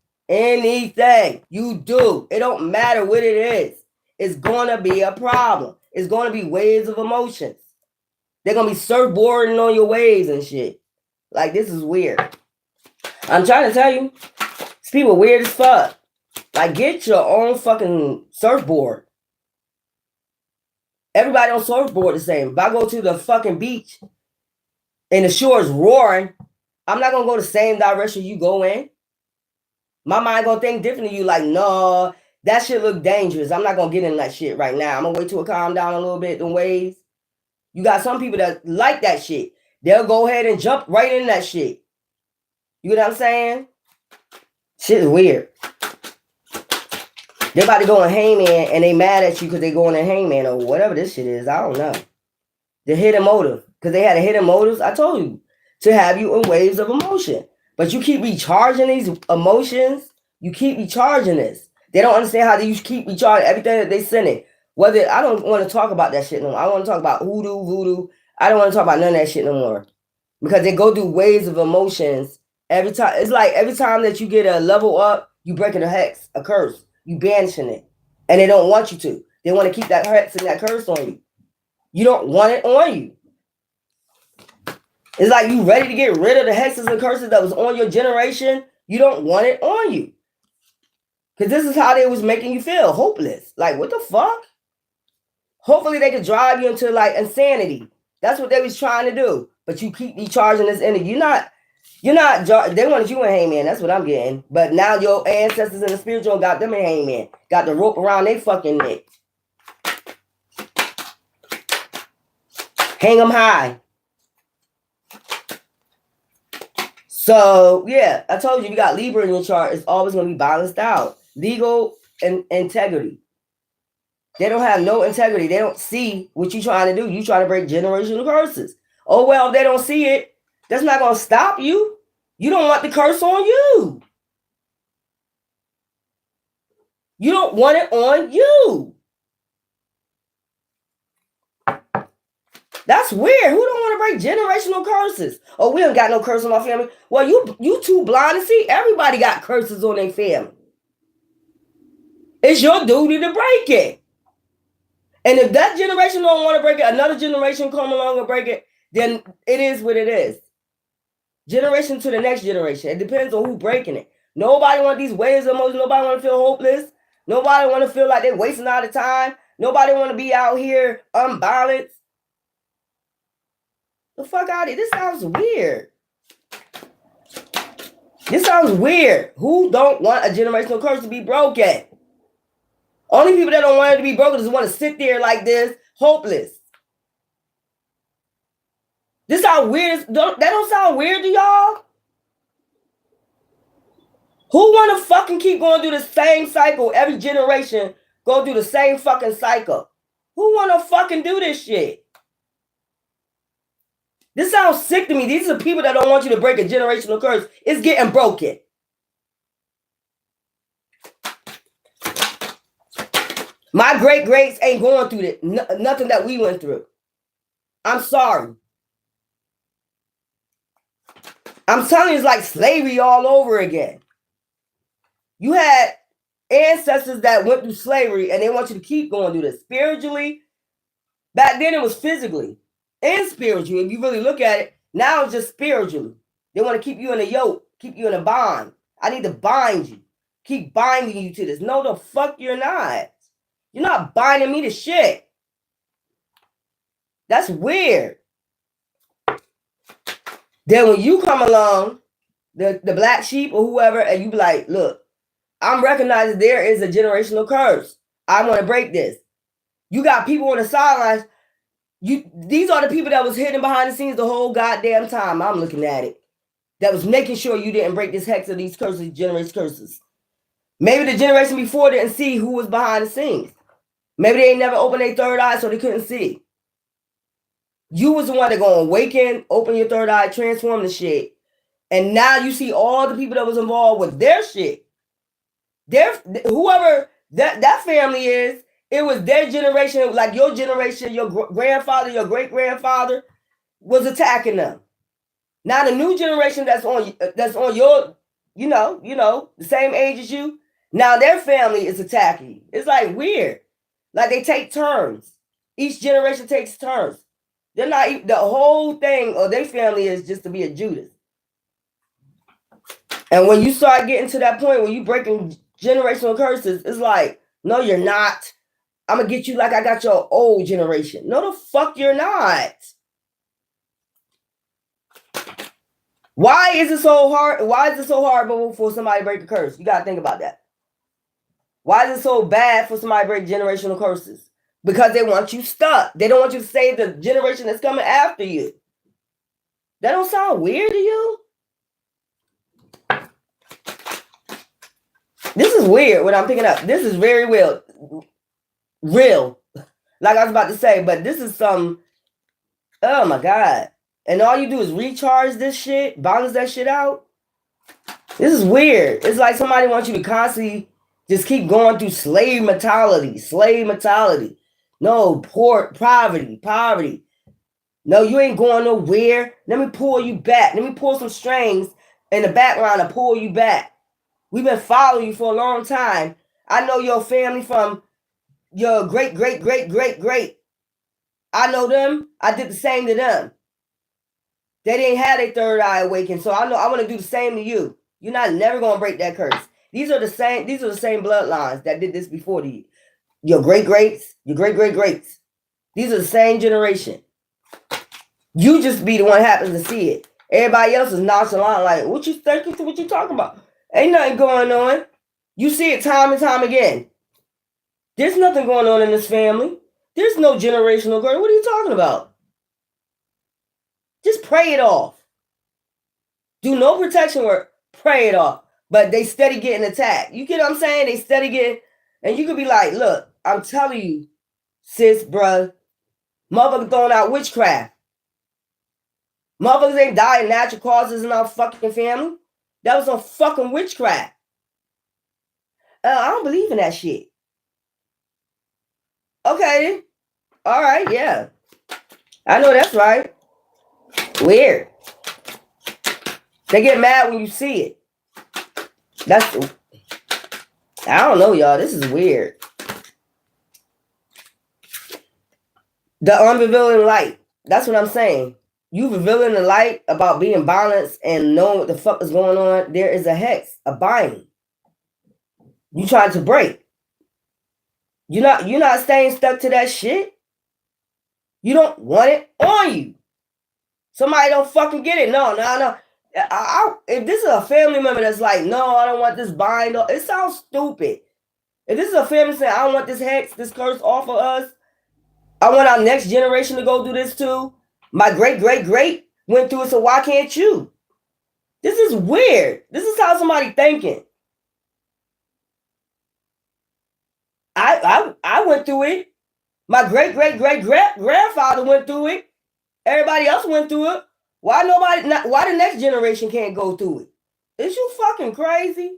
you do, it don't matter what it is. It's going to be a problem. It's going to be waves of emotions. They're going to be surfboarding on your waves and shit. Like, this is weird. I'm trying to tell you, these people weird as fuck. Like, get your own fucking surfboard. Everybody on surfboard the same. If I go to the fucking beach and the shore is roaring, I'm not going to go the same direction you go in. My mind going to think differently. You like, no, that shit look dangerous. I'm not going to get in that shit right now. I'm going to wait till it calm down a little bit, the waves. You got some people that like that shit. They'll go ahead and jump right in that shit. You know what I'm saying? Shit is weird. They're about to go in hangman and they mad at you because they going in hangman or whatever this shit is. I don't know. The hidden motive. Because they had a hidden motives, I told you, to have you in waves of emotion. But you keep recharging these emotions. You keep recharging this. They don't understand how you keep recharging everything that they sending. Whether I don't want to talk about that shit no more. I want to talk about hoodoo, voodoo. I don't want to talk about none of that shit no more. Because they go through waves of emotions every time. It's like every time that you get a level up, you breaking a hex, a curse. You banishing it. And they don't want you to. They want to keep that hex and that curse on you. You don't want it on you. It's like you ready to get rid of the hexes and curses that was on your generation. You don't want it on you. Because this is how they was making you feel. Hopeless. Like, what the fuck? Hopefully they could drive you into like insanity. That's what they was trying to do. But you keep recharging this energy. You're not, they wanted you in hangman. That's what I'm getting. But now your ancestors in the spiritual got them in hangman. Got the rope around their fucking neck. Hang them high. So, yeah, I told you, you got Libra in your chart. It's always going to be balanced out. Legal and integrity. They don't have no integrity. They don't see what you're trying to do. You trying to break generational curses. Oh, well, if they don't see it, that's not going to stop you. You don't want the curse on you. You don't want it on you. That's weird. Who don't want to break generational curses? Oh, we don't got no curse on my family. Well, you too blind to see. Everybody got curses on their family. It's your duty to break it. And if that generation don't want to break it, another generation come along and break it, then it is what it is. Generation to the next generation. It depends on who breaking it. Nobody want these waves of emotion. Nobody want to feel hopeless. Nobody want to feel like they're wasting all the time. Nobody want to be out here unbalanced. The fuck out of here. This sounds weird. This sounds weird. Who don't want a generational curse to be broken? Only people that don't want it to be broken just want to sit there like this, hopeless. This sound weird. That don't sound weird to y'all? Who want to fucking keep going through the same cycle? Every generation go through the same fucking cycle. Who want to fucking do this shit? This sounds sick to me. These are people that don't want you to break a generational curse. It's getting broken. My great-greats ain't going through it. Nothing that we went through. I'm sorry. I'm telling you, it's like slavery all over again. You had ancestors that went through slavery and they want you to keep going through this. Spiritually, back then it was physically and spiritually. If you really look at it, now it's just spiritually. They want to keep you in a yoke, keep you in a bond. I need to bind you. Keep binding you to this. No, the fuck you're not. You're not binding me to shit. That's weird. Then when you come along, the black sheep or whoever, and you be like, look, I'm recognizing there is a generational curse. I want to break this. You got people on the sidelines. These are the people that was hidden behind the scenes the whole goddamn time. I'm looking at it. That was making sure you didn't break this hex of these curses, these generation curses. Maybe the generation before didn't see who was behind the scenes. Maybe they never opened their third eye so they couldn't see. You was the one that gonna awaken, open your third eye, transform the shit. And now you see all the people that was involved with their shit. Whoever that family is, it was their generation, like your generation, your grandfather, your great-grandfather was attacking them. Now the new generation that's on your, you know, the same age as you, now their family is attacking you. It's like weird. Like they take turns. Each generation takes turns. They're not, the whole thing of their family is just to be a Judas. And when you start getting to that point where you breaking generational curses, it's like, no, you're not. I'm going to get you like I got your old generation. No, the fuck you're not. Why is it so hard? Why is it so hard for somebody to break a curse? You got to think about that. Why is it so bad for somebody to break generational curses? Because they want you stuck. They don't want you to save the generation that's coming after you. That don't sound weird to you? This is weird what I'm picking up. This is very real. Real. Like I was about to say, but this is some, oh my God. And all you do is recharge this shit, balance that shit out. This is weird. It's like somebody wants you to constantly just keep going through slave mentality. No, poverty. No, you ain't going nowhere. Let me pull you back. Let me pull some strings in the background and pull you back. We've been following you for a long time. I know your family from your great. I know them. I did the same to them. They didn't have their third eye awakened. So I know I want to do the same to you. You're not never going to break that curse. These are the same bloodlines that did this before you. Your great-greats, your great-great-greats. These are the same generation. You just be the one happens to see it. Everybody else is nonchalant, like, what you thinking? What you talking about? Ain't nothing going on. You see it time and time again. There's nothing going on in this family. There's no generational curse. What are you talking about? Just pray it off. Do no protection work. Pray it off. But they steady getting attacked. You get what I'm saying? They steady getting, and you could be like, look, I'm telling you, sis, bruh, motherfuckers throwing out witchcraft. Motherfuckers ain't dying natural causes in our fucking family. That was some fucking witchcraft. I don't believe in that shit. Okay. All right, yeah. I know that's right. Weird. They get mad when you see it. I don't know, y'all. This is weird. The unrevealing light. That's what I'm saying. You revealing the light about being balanced and knowing what the fuck is going on. There is a hex, a binding. You trying to break. You're not staying stuck to that shit. You don't want it on you. Somebody don't fucking get it. No. If this is a family member that's like, no, I don't want this bind. It sounds stupid. If this is a family saying, I don't want this hex, this curse off of us. I want our next generation to go through this too. My great went through it, so why can't you? This is weird. This is how somebody thinking. I went through it. My grandfather went through it. Everybody else went through it. Why the next generation can't go through it? Is you fucking crazy?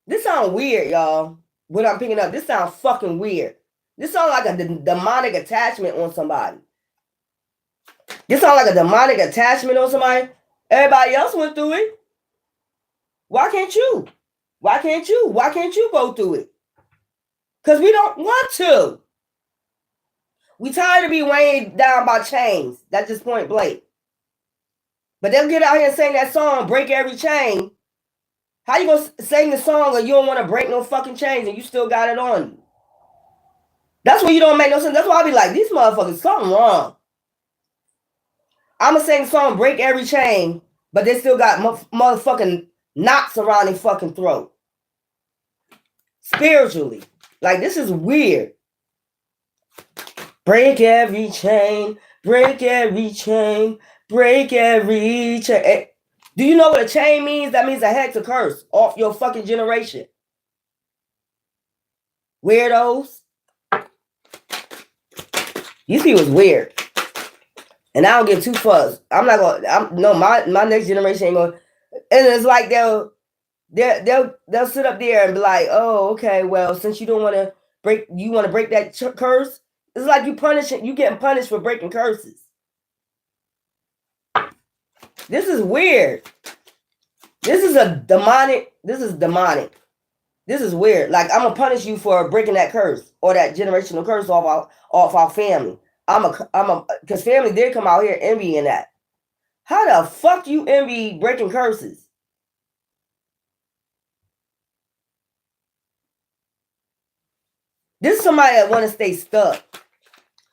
This sounds weird, y'all. What I'm picking up, this sounds fucking weird. This sounds like a demonic attachment on somebody. This sounds like a demonic attachment on somebody. Everybody else went through it. Why can't you? Why can't you? Why can't you go through it? Because we don't want to. We tired of being weighed down by chains. That's just point blank. But they'll get out here and sing that song, Break Every Chain. How you gonna sing the song and you don't want to break no fucking chains and you still got it on you? That's why you don't make no sense. That's why I be like, these motherfuckers, something wrong. I'm gonna sing the song, Break Every Chain, but they still got motherfucking knots around their fucking throat. Spiritually. Like, this is weird. Break every chain, break every chain, break every chain. Do you know what a chain means? That means a hex, a curse off your fucking generation. Weirdos. These people's weird. And I don't give two fucks. I'm not gonna, my next generation ain't gonna, and it's like they'll sit up there and be like, oh, okay, well, since you don't want to break that curse, it's like you getting punished for breaking curses. This is weird. This is demonic. This is weird. Like, I'm gonna punish you for breaking that curse or that generational curse off our family. Because family did come out here envying that. How the fuck you envy breaking curses? This is somebody that want to stay stuck.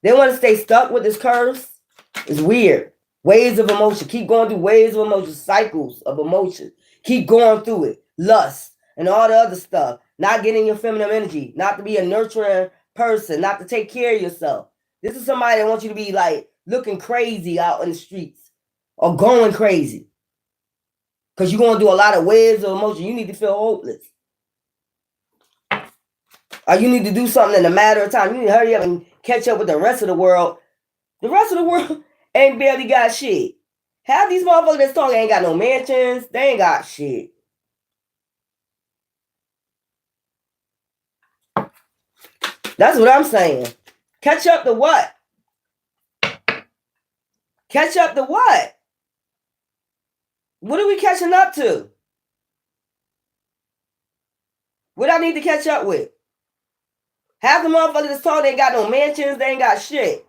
They want to stay stuck with this curse. It's weird. Waves of emotion. Keep going through waves of emotion. Cycles of emotion. Keep going through it. Lust and all the other stuff. Not getting your feminine energy. Not to be a nurturing person. Not to take care of yourself. This is somebody that wants you to be like looking crazy out in the streets. Or going crazy. Because you're going to do a lot of waves of emotion. You need to feel hopeless. Or you need to do something in a matter of time. You need to hurry up and catch up with the rest of the world. The rest of the world ain't barely got shit. Half these motherfuckers that's talking ain't got no mansions. They ain't got shit. That's what I'm saying. Catch up to what? Catch up to what? What are we catching up to? What I need to catch up with? Half the motherfuckers that's talking ain't got no mansions. They ain't got shit.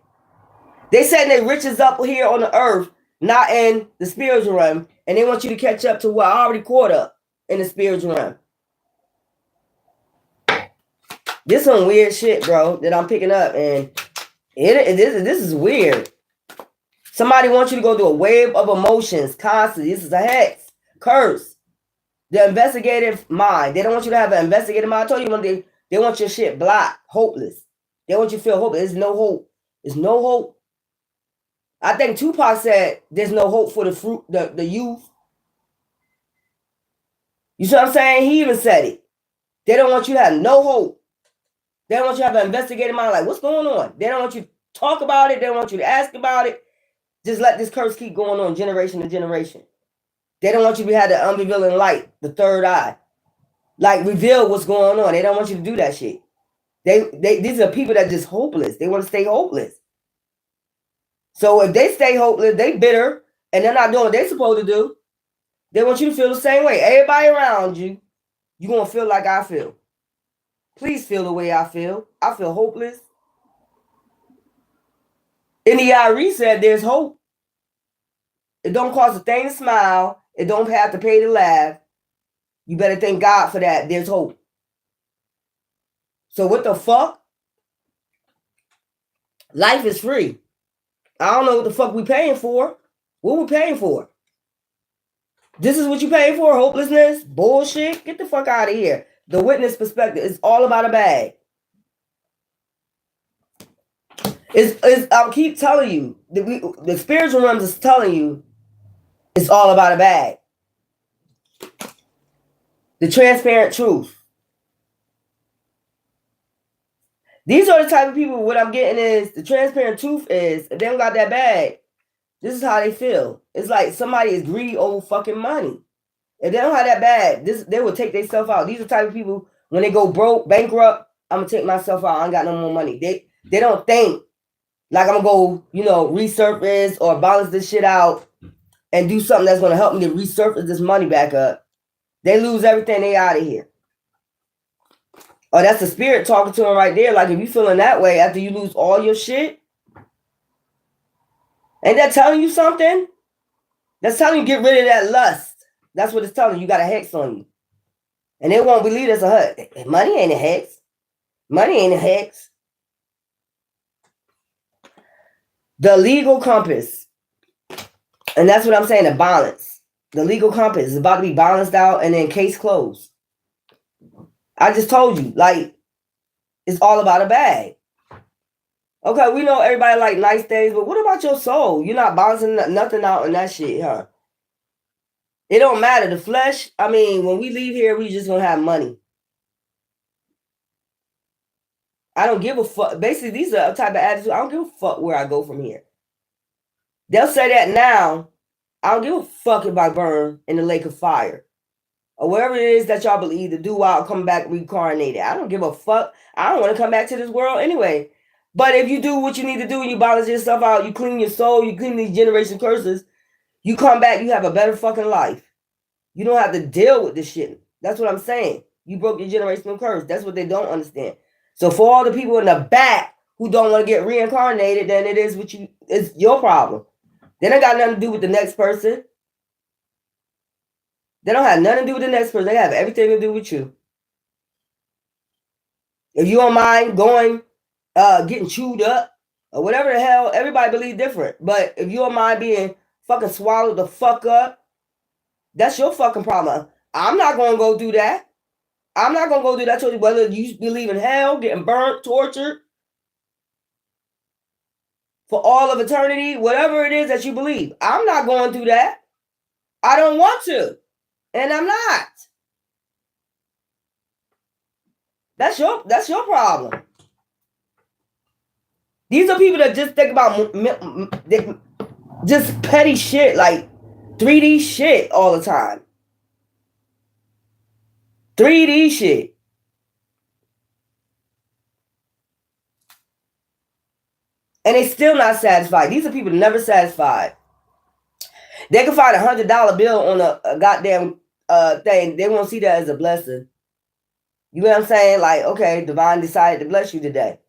They setting their riches up here on the earth, not in the spiritual realm. And they want you to catch up to what I already caught up in the spiritual realm. This some weird shit, bro, that I'm picking up. And this is weird. Somebody wants you to go through a wave of emotions constantly. This is a hex, curse. The investigative mind. They don't want you to have an investigative mind. I told you they want your shit blocked, hopeless. They want you to feel hopeless. There's no hope. There's no hope. I think Tupac said there's no hope for the youth. You see what I'm saying? He even said it. They don't want you to have no hope. They don't want you to have an investigative mind. Like, what's going on? They don't want you to talk about it. They don't want you to ask about it. Just let this curse keep going on generation to generation. They don't want you to have the unrevealing light, the third eye. Like, reveal what's going on. They don't want you to do that shit. These are people that are just hopeless. They want to stay hopeless. So if they stay hopeless, they bitter, and they're not doing what they're supposed to do, they want you to feel the same way. Everybody around you, you're going to feel like I feel. Please feel the way I feel. I feel hopeless. N.E.I. said there's hope. It don't cost a thing to smile. It don't have to pay to laugh. You better thank God for that. There's hope. So what the fuck? Life is free. I don't know what the fuck we paying for. What we paying for? This is what you paying for? Hopelessness? Bullshit? Get the fuck out of here. The witness perspective is all about a bag. I'll keep telling you. The spiritual realms is telling you it's all about a bag. The transparent truth. These are the type of people, what I'm getting is, the transparent truth is, if they don't got that bag, this is how they feel. It's like somebody is greedy over fucking money. If they don't have that bag, they will take themselves out. These are the type of people, when they go broke, bankrupt, I'm going to take myself out. I ain't got no more money. They don't think, like I'm going to go, resurface or balance this shit out and do something that's going to help me to resurface this money back up. They lose everything, they out of here. Oh, that's the spirit talking to them right there. Like, if you feeling that way after you lose all your shit, ain't that telling you something? That's telling you get rid of that lust. That's what it's telling you. You got a hex on you. And they won't believe that's a hex. Money ain't a hex. Money ain't a hex. The legal compass. And that's what I'm saying, the balance. The legal compass is about to be balanced out and then case closed. I just told you, like, it's all about a bag. Okay, we know everybody like nice things, but what about your soul? You're not balancing nothing out in that shit, huh? It don't matter. The flesh, I mean, when we leave here, we just gonna have money. I don't give a fuck. Basically, these are a type of attitude. I don't give a fuck where I go from here. They'll say that now. I don't give a fuck if I burn in the lake of fire. Or whatever it is that y'all believe to do while I come back reincarnated. I don't give a fuck. I don't want to come back to this world anyway. But if you do what you need to do and you balance yourself out, you clean your soul, you clean these generation curses, you come back, you have a better fucking life. You don't have to deal with this shit. That's what I'm saying. You broke your generational curse. That's what they don't understand. So for all the people in the back who don't want to get reincarnated, then it's your problem. They don't got nothing to do with the next person. They don't have nothing to do with the next person. They have everything to do with you. If you don't mind going, getting chewed up, or whatever the hell, everybody believes different. But if you don't mind being fucking swallowed the fuck up, that's your fucking problem. I'm not going to go do that. I'm not going to go do that to you, whether you believe in hell, getting burnt, tortured, for all of eternity, whatever it is that you believe. I'm not going through that. I don't want to. And I'm not. That's your problem. These are people that just think about just petty shit, like 3D shit all the time. 3D shit. And they still not satisfied. These are people never satisfied. They can find $100 bill on a goddamn thing. They won't see that as a blessing. You know what I'm saying? Like, okay, divine decided to bless you today.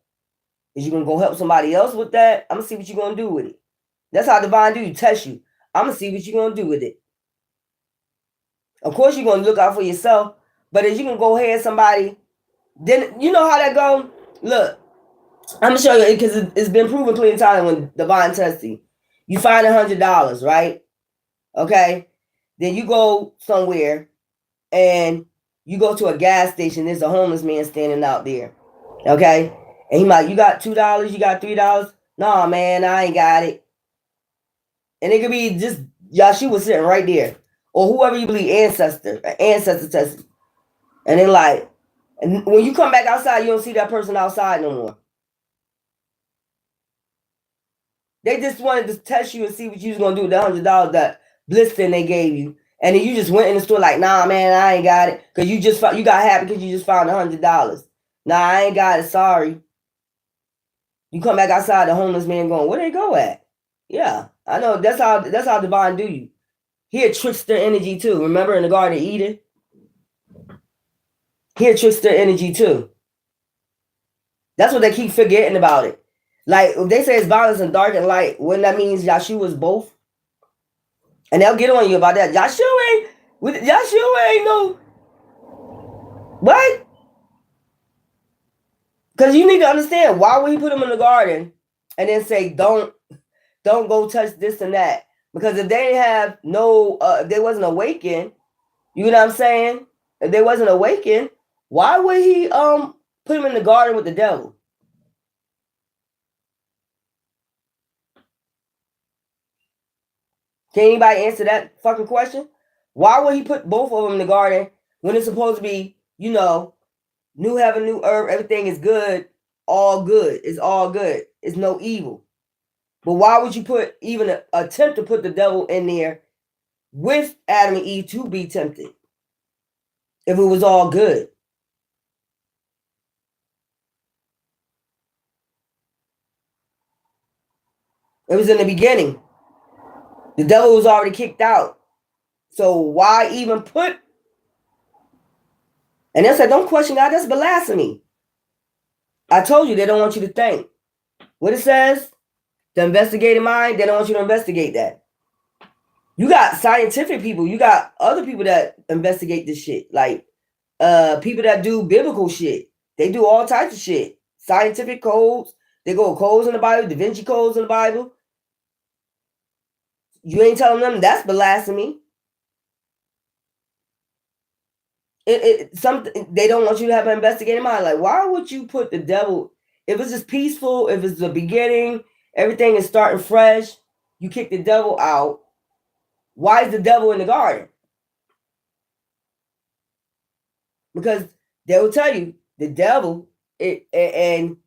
Is you gonna go help somebody else with that? I'm gonna see what you're gonna do with it. That's how divine do. You test you. I'm gonna see what you're gonna do with it. Of course, you're gonna look out for yourself, but if you can go ahead somebody, then you know how that go. Look, I'm gonna show you because it's been proven plenty of times when divine tests you. You find $100, right? Okay, then you go somewhere and you go to a gas station. There's a homeless man standing out there. Okay, and he might, you got $2, you got $3. Nah, man, I ain't got it. And it could be just Yahshua was sitting right there, or whoever you believe, ancestor test. And then like, and when you come back outside, you don't see that person outside no more. They just wanted to test you and see what you was gonna do with the $100 that blister they gave you, and then you just went in the store like, nah, man, I ain't got it, because you got happy because you just found $100. Nah, I ain't got it. Sorry. You come back outside, the homeless man going, where they go at? Yeah, I know. That's how divine do you. He a trickster energy too. Remember in the Garden of Eden? He a trickster energy too. That's what they keep forgetting about it. Like, if they say it's violence and dark and light, wouldn't that mean Yahshua was both? And they'll get on you about that. Yahshua ain't no... What? Because you need to understand, why would he put them in the garden and then say, don't go touch this and that? Because if they have no, if they wasn't awakened, you know what I'm saying? If they wasn't awakened, why would he put them in the garden with the devil? Can anybody answer that fucking question? Why would he put both of them in the garden when it's supposed to be, new heaven, new earth, everything is good, all good. It's all good. It's no evil. But why would you put even attempt to put the devil in there with Adam and Eve to be tempted if it was all good? It was in the beginning. The devil was already kicked out. So why even put? And they said, don't question God. That's blasphemy. I told you they don't want you to think. What it says, the investigative mind, they don't want you to investigate that. You got scientific people. You got other people that investigate this shit. Like people that do biblical shit. They do all types of shit. Scientific codes. They go codes in the Bible, Da Vinci codes in the Bible. You ain't telling them that's blasphemy. They don't want you to have an investigative mind. Like, why would you put the devil? If it's just peaceful, if it's the beginning, everything is starting fresh, you kick the devil out. Why is the devil in the garden? Because they will tell you the devil, and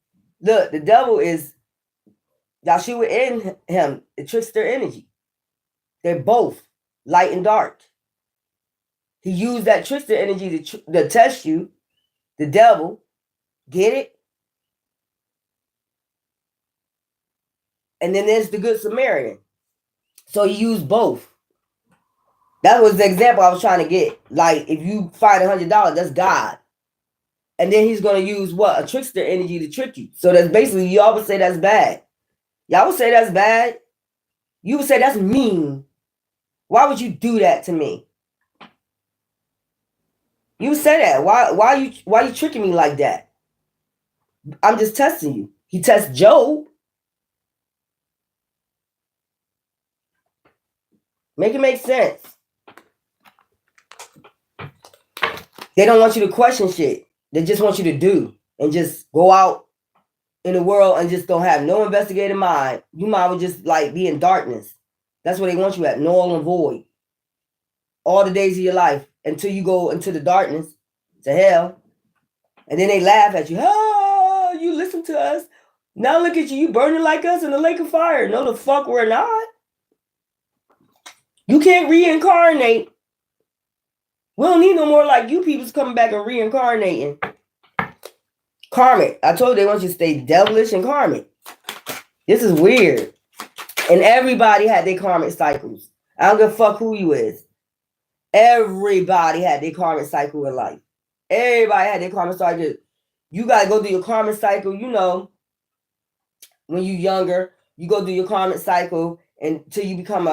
look, the devil is Yahshua in him. It trickster energy. They're both light and dark. He used that trickster energy to test you, the devil. Get it? And then there's the Good Samaritan. So he used both. That was the example I was trying to get. Like, if you find $100, that's God. And then he's going to use what? A trickster energy to trick you. So that's basically, y'all would say that's bad. Y'all would say that's bad. You would say that's mean. Why would you do that to me? You would say that. Why you tricking me like that? I'm just testing you. He tests Job. Make it make sense. They don't want you to question shit. They just want you to do and just go out in the world and just don't have no investigative mind. You might would just like be in darkness. That's where they want you at, null and void. All the days of your life until you go into the darkness, to hell. And then they laugh at you. Oh, you listen to us. Now look at you. You burning like us in the lake of fire. No, the fuck we're not. You can't reincarnate. We don't need no more like you people's coming back and reincarnating. Karmic. I told you they want you to stay devilish and karmic. This is weird. And everybody had their karmic cycles. I don't give a fuck who you is. Everybody had their karmic cycle in life. Everybody had their karmic cycle. You got to go through your karmic cycle, when you're younger. You go through your karmic cycle until you become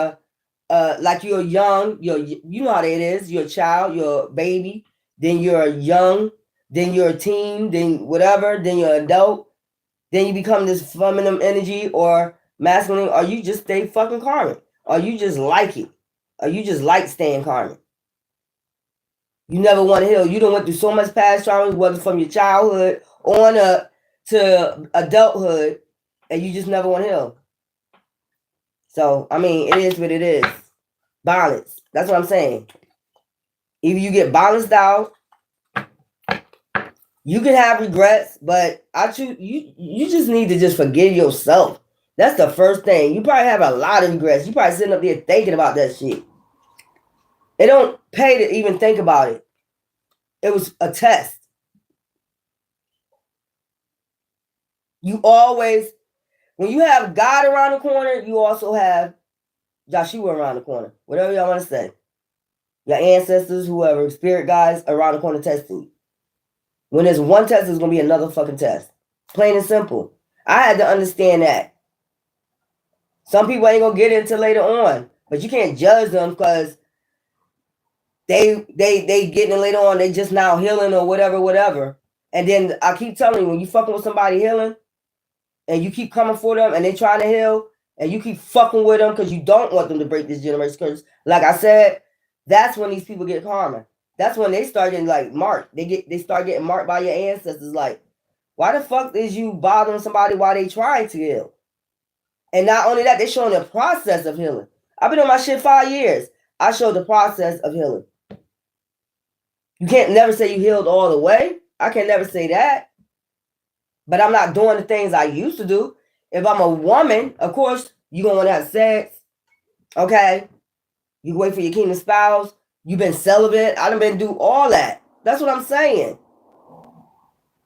like you're young. You know how it is. You're a child, you're a baby. Then you're young. Then you're a teen. Then whatever. Then you're an adult. Then you become this feminine energy or masculine. Or you just stay fucking karmic. Or you just like it. Or you just like staying karmic. You never want to heal. You done went through so much past trauma, whether from your childhood on up to adulthood, and you just never want to heal. So, I mean, it is what it is. Balance. That's what I'm saying. Either you get balanced out, you can have regrets, but you just need to just forgive yourself. That's the first thing. You probably have a lot of regrets. You probably sitting up there thinking about that shit. It don't pay to even think about it. It was a test. You always, when you have God around the corner, you also have Joshua around the corner. Whatever y'all want to say. Your ancestors, whoever, spirit guides around the corner testing you. When there's one test, there's going to be another fucking test. Plain and simple. I had to understand that. Some people ain't going to get it until later on. But you can't judge them because they getting it later on. They just now healing or whatever. And then I keep telling you, when you fucking with somebody healing and you keep coming for them and they trying to heal and you keep fucking with them because you don't want them to break this generation curse. Like I said, that's when these people get karma. That's when they start getting like marked. They start getting marked by your ancestors. Like, why the fuck is you bothering somebody while they trying to heal? And not only that, they showing the process of healing. I've been on my shit 5 years. I showed the process of healing. You can't never say you healed all the way. I can never say that. But I'm not doing the things I used to do. If I'm a woman, of course, you're going to want to have sex. Okay? You wait for your kingdom spouse. You've been celibate. I done been do all that. That's what I'm saying.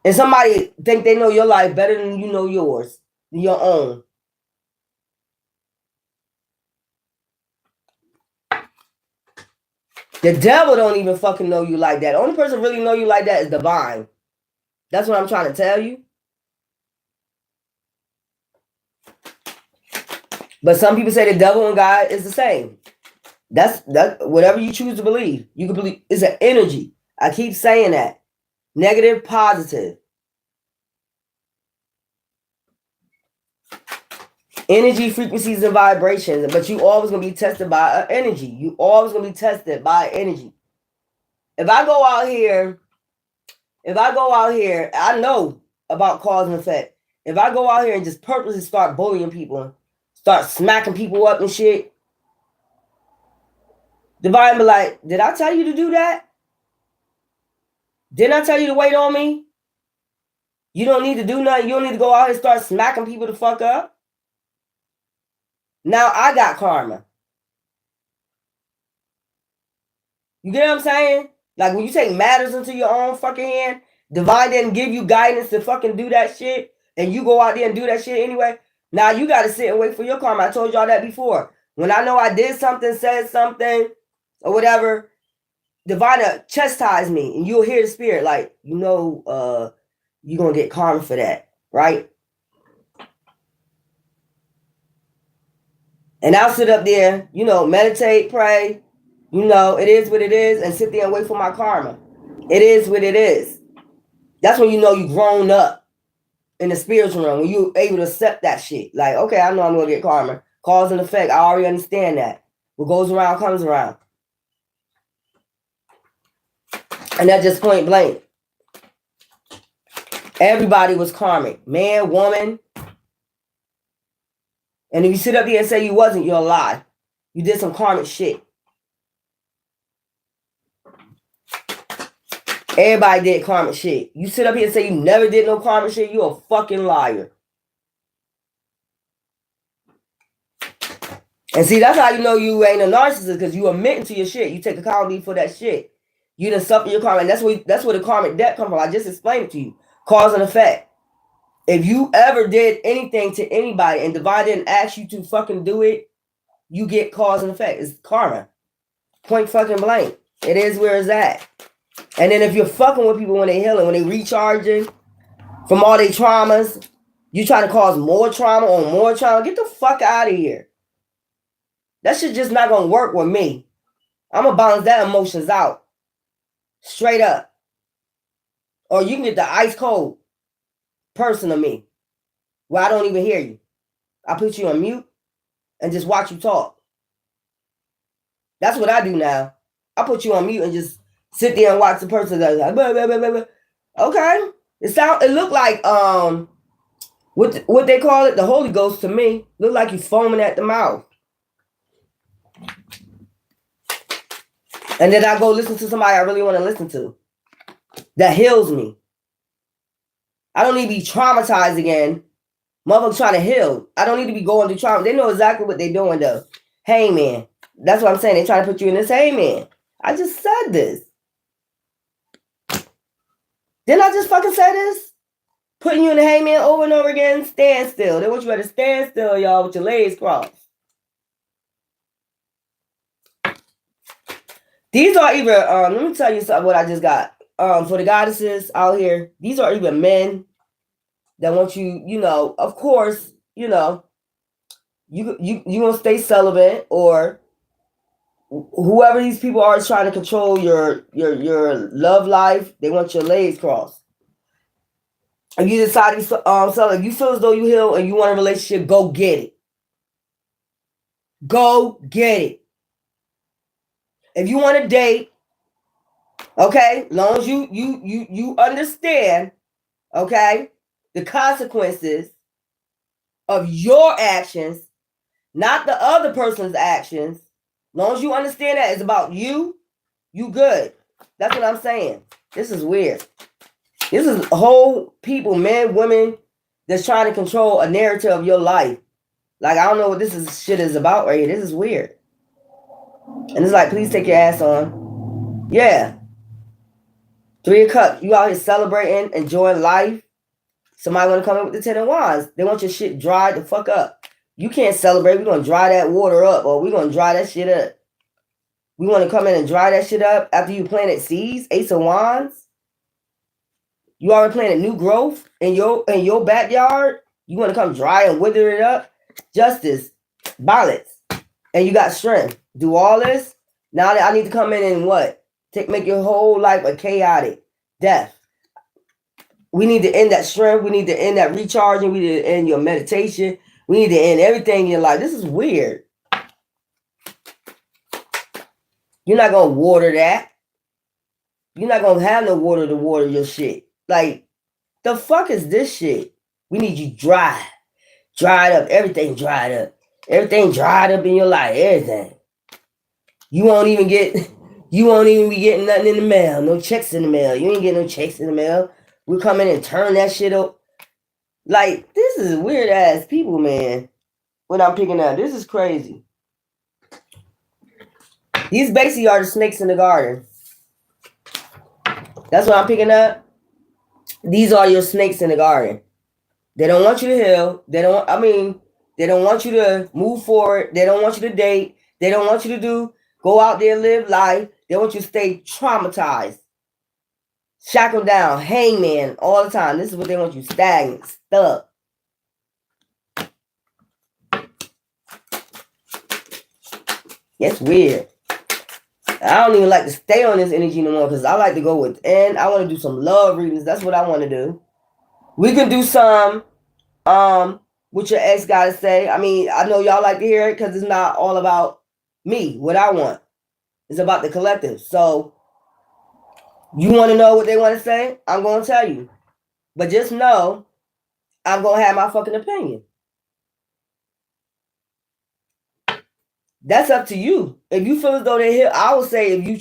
And somebody think they know your life better than you know yours, your own. The devil don't even fucking know you like that. The only person really know you like that is divine. That's what I'm trying to tell you. But some people say the devil and God is the same. That's whatever you choose to believe. You can believe it's an energy. I keep saying that. Negative, positive. Energy, frequencies, and vibrations. But you always gonna be tested by energy. You always gonna be tested by energy. If I go out here, I know about cause and effect. If I go out here and just purposely start bullying people, start smacking people up and shit, divine be like, did I tell you to do that? Didn't I tell you to wait on me? You don't need to do nothing. You don't need to go out here and start smacking people the fuck up. Now I got karma. You get what I'm saying? Like when you take matters into your own fucking hand, divine didn't give you guidance to fucking do that shit, and you go out there and do that shit anyway. Now you got to sit and wait for your karma. I told y'all that before. When I know I did something, said something, or whatever, divine chastise me, and you'll hear the spirit like, you're gonna get karma for that, right? And I'll sit up there, meditate, pray. It is what it is, and sit there and wait for my karma. It is what it is. That's when you know you've grown up in the spiritual realm, when you're able to accept that shit. Like, okay, I know I'm going to get karma. Cause and effect, I already understand that. What goes around comes around. And that's just point blank. Everybody was karmic. Man, woman. And if you sit up here and say you wasn't, you're a lie. You did some karmic shit. Everybody did karmic shit. You sit up here and say you never did no karmic shit, you're a fucking liar. And see, that's how you know you ain't a narcissist, because you admitting to your shit. You take accountability for that shit. You done suffer your karma. And that's where the karmic debt comes from. I just explained it to you. Cause and effect. If you ever did anything to anybody and divine didn't ask you to fucking do it, you get cause and effect. It's karma. Point fucking blank. It is where it's at. And then if you're fucking with people when they healing, when they recharging from all their traumas, you try to cause more trauma on more trauma, get the fuck out of here. That shit just not gonna work with me. I'm gonna balance that emotions out. Straight up. Or you can get the ice cold person of me, where I don't even hear you. I put you on mute and just watch you talk. That's what I do now. I put you on mute and just sit there and watch the person that's like, blah, blah, blah, blah, blah. Okay. It looked like what they call it, the Holy Ghost to me. Look like you foaming at the mouth. And then I go listen to somebody I really want to listen to. That heals me. I don't need to be traumatized again. Motherfuckers trying to heal. I don't need to be going through trauma. They know exactly what they're doing though. Hey man. That's what I'm saying. They're trying to put you in this hangman. I just said this. Didn't I just fucking say this? Putting you in the hangman over and over again. Stand still. They want you to stand still, y'all, with your legs crossed. These are even, let me tell you something what I just got. For the goddesses out here, these are even men that want you, of course, you gonna stay celibate, or whoever these people are is trying to control your love life. They want your legs crossed. If you decide to sell, if you feel as though you heal and you want a relationship, go get it. Go get it. If you want to date, okay, long as you understand, okay, the consequences of your actions, not the other person's actions. Long as you understand that it's about you, you good. That's what I'm saying. This is weird. This is whole people, men, women, that's trying to control a narrative of your life. Like, I don't know what shit is about right here. This is weird. And it's like, please take your ass on. Yeah. 3 of Cups. You out here celebrating, enjoying life. Somebody want to come in with the 10 of Wands. They want your shit dried the fuck up. You can't celebrate. We're going to dry that water up, or we're going to dry that shit up. We want to come in and dry that shit up after you planted seeds. Ace of Wands. You already planted new growth in your backyard. You want to come dry and wither it up. Justice. Balance. And you got strength. Do all this. Now that I need to come in and what? Make your whole life a chaotic death. We need to end that strength. We need to end that recharging. We need to end your meditation. We need to end everything in your life. This is weird. You're not going to water that. You're not going to have no water to water your shit. Like, the fuck is this shit? We need you dry. Dried up. Everything dried up. Everything dried up in your life. Everything. You won't even be getting nothing in the mail. No checks in the mail. You ain't getting no checks in the mail. We come in and turn that shit up. Like, this is weird ass people, man. What I'm picking up. This is crazy. These basically are the snakes in the garden. That's what I'm picking up. These are your snakes in the garden. They don't want you to heal. They don't want you to move forward. They don't want you to date. They don't want you to go out there and live life. They want you to stay traumatized. Shackled down, hangman all the time. This is what they want you, stagnant, stuck. It's weird. I don't even like to stay on this energy no more because I like to go within. I want to do some love readings. That's what I want to do. We can do some what your ex got to say. I mean, I know y'all like to hear it because it's not all about me, what I want. It's about the collective. So you want to know what they want to say? I'm going to tell you. But just know I'm going to have my fucking opinion. That's up to you. If you feel as though they heal, I would say if you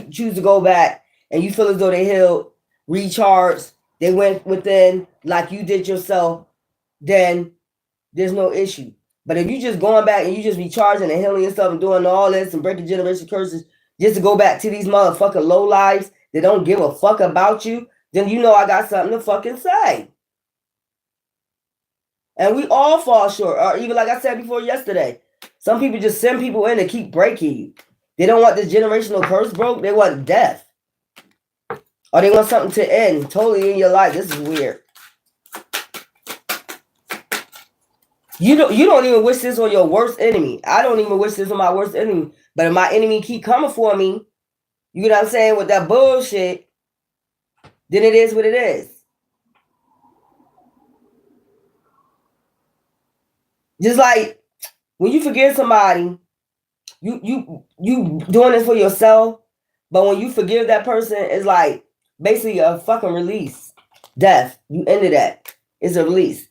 choose to go back and you feel as though they healed, recharged, they went within like you did yourself, then there's no issue. But if you just going back and you just recharging and healing yourself and doing all this and breaking generation curses just to go back to these motherfucking low lives that don't give a fuck about you, then you know I got something to fucking say. And we all fall short. Or even like I said before yesterday, some people just send people in to keep breaking you. They don't want this generational curse broke. They want death. Or they want something to end totally in your life. This is weird. You don't even wish this on your worst enemy. I don't even wish this on my worst enemy. But if my enemy keep coming for me, you know what I'm saying, with that bullshit, then it is what it is. Just like when you forgive somebody, you doing this for yourself, but when you forgive that person, it's like basically a fucking release. Death. You ended that. It's a release.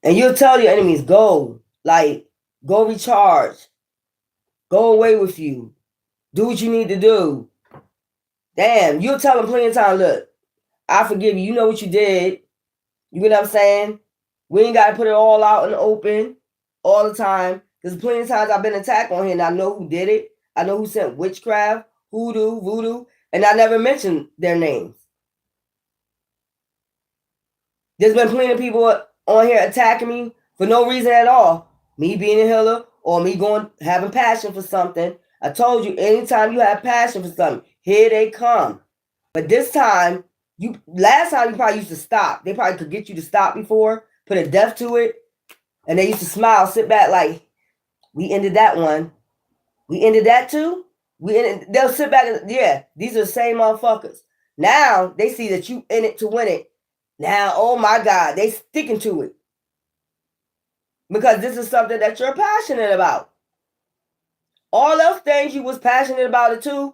And you'll tell your enemies, go. Like, go recharge. Go away with you. Do what you need to do. Damn, you'll tell them plenty of times, look, I forgive you. You know what you did. You know what I'm saying? We ain't got to put it all out in the open all the time. Because plenty of times I've been attacked on here and I know who did it. I know who sent witchcraft, hoodoo, voodoo, and I never mentioned their names. There's been plenty of people on here attacking me for no reason at all. Me being a healer or me having passion for something. I told you, anytime you have passion for something, here they come. But this time, last time you probably used to stop. They probably could get you to stop before, put a death to it. And they used to smile, sit back like, we ended that one. We ended that too? They'll sit back and, yeah, these are the same motherfuckers. Now, they see that you in it to win it. Now, oh my God, they sticking to it. Because this is something that you're passionate about. All those things you was passionate about it too.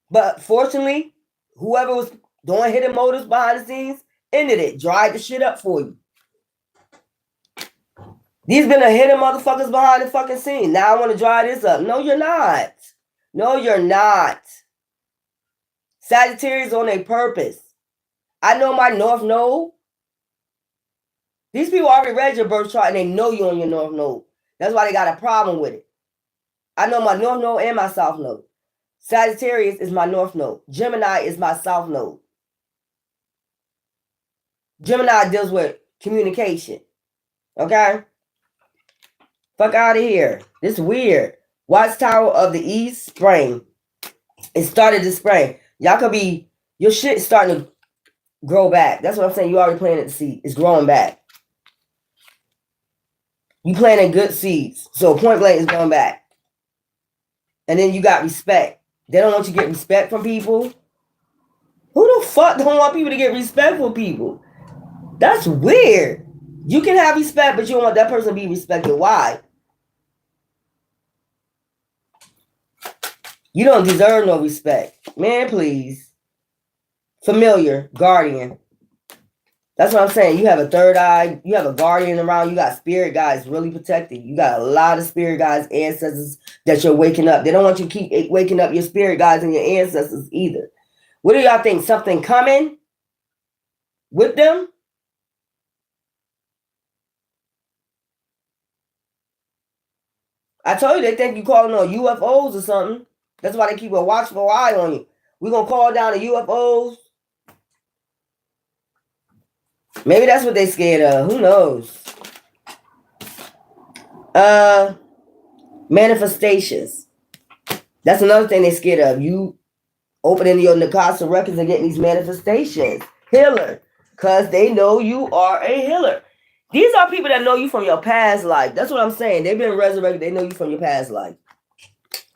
But fortunately, whoever was doing hidden motives behind the scenes ended it, dried the shit up for you. These been a hidden motherfuckers behind the fucking scene. Now I want to dry this up. No, you're not. No, you're not. Sagittarius on a purpose. I know my North Node. These people already read your birth chart and they know you on your North Node. That's why they got a problem with it. I know my North Node and my South Node. Sagittarius is my North Node. Gemini is my South Node. Gemini deals with communication. Okay? Fuck out of here. This is weird. Watchtower of the East, spring. It started this spring. Y'all could be, your shit starting to grow back. That's what I'm saying. You already planted the seed. It's growing back. You planting good seeds. So point blank is going back. And then you got respect. They don't want you to get respect from people. Who the fuck don't want people to get respect from people? That's weird. You can have respect, but you don't want that person to be respected. Why? You don't deserve no respect. Man, please. Familiar, guardian. That's what I'm saying. You have a third eye. You have a guardian around. You got spirit guides really protecting. You got a lot of spirit guides, ancestors that you're waking up. They don't want you to keep waking up your spirit guides and your ancestors either. What do y'all think? Something coming with them? I told you they think you calling on UFOs or something. That's why they keep a watchful eye on you. We're going to call down the UFOs. Maybe that's what they scared of. Who knows? Manifestations. That's another thing they scared of. You opening your Nakasa records and getting these manifestations. Healer. Because they know you are a healer. These are people that know you from your past life. That's what I'm saying. They've been resurrected. They know you from your past life.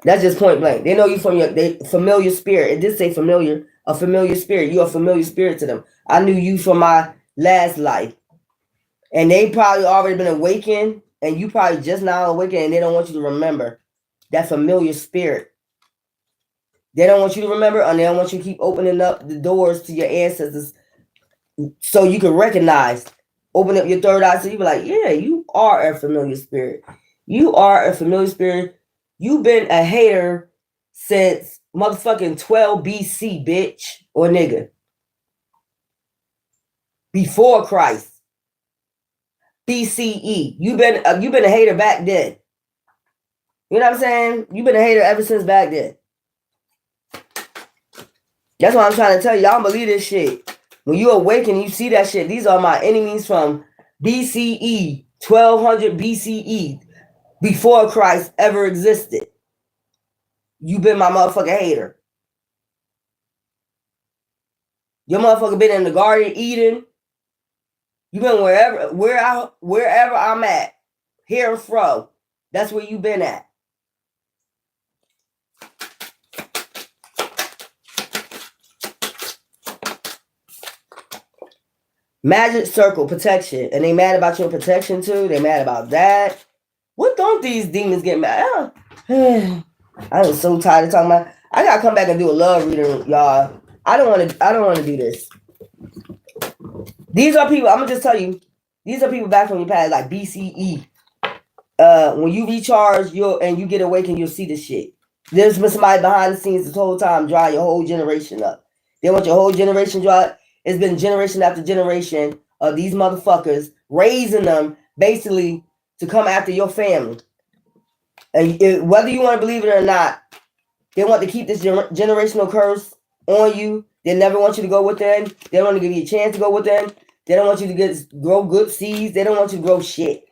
That's just point blank. They know you from your familiar spirit. It did say familiar. A familiar spirit. You're a familiar spirit to them. I knew you from my last life. And they probably already been awakened. And you probably just now awakened. And they don't want you to remember that familiar spirit. They don't want you to remember. And they don't want you to keep opening up the doors to your ancestors. So you can recognize. Open up your third eye so you be like, yeah, you are a familiar spirit. You are a familiar spirit. You've been a hater since motherfucking 12 BC, bitch or nigga. Before Christ. BCE. You've been a hater back then. You know what I'm saying? You've been a hater ever since back then. That's what I'm trying to tell you. Y'all don't believe this shit. When you awaken, you see that shit. These are my enemies from BCE, 1200 BCE, before Christ ever existed. You been my motherfucking hater. Your motherfucker been in the Garden of Eden. You been wherever I'm at, here and fro. That's where you been at. Magic circle, protection. And they mad about your protection too. They mad about that. What don't these demons get mad? I'm so tired of talking about. I gotta come back and do a love reading, y'all. I don't want to do this. These are people, I'm gonna just tell you, these are people back from your past, like BCE. When you recharge and you get awakened, you'll see this shit. There's been somebody behind the scenes this whole time drawing your whole generation up. They want your whole generation drawn. It's been generation after generation of these motherfuckers raising them basically to come after your family. And whether you want to believe it or not, they want to keep this generational curse on you. They never want you to go with them. They don't want to give you a chance to go with them. They don't want you to grow good seeds. They don't want you to grow shit.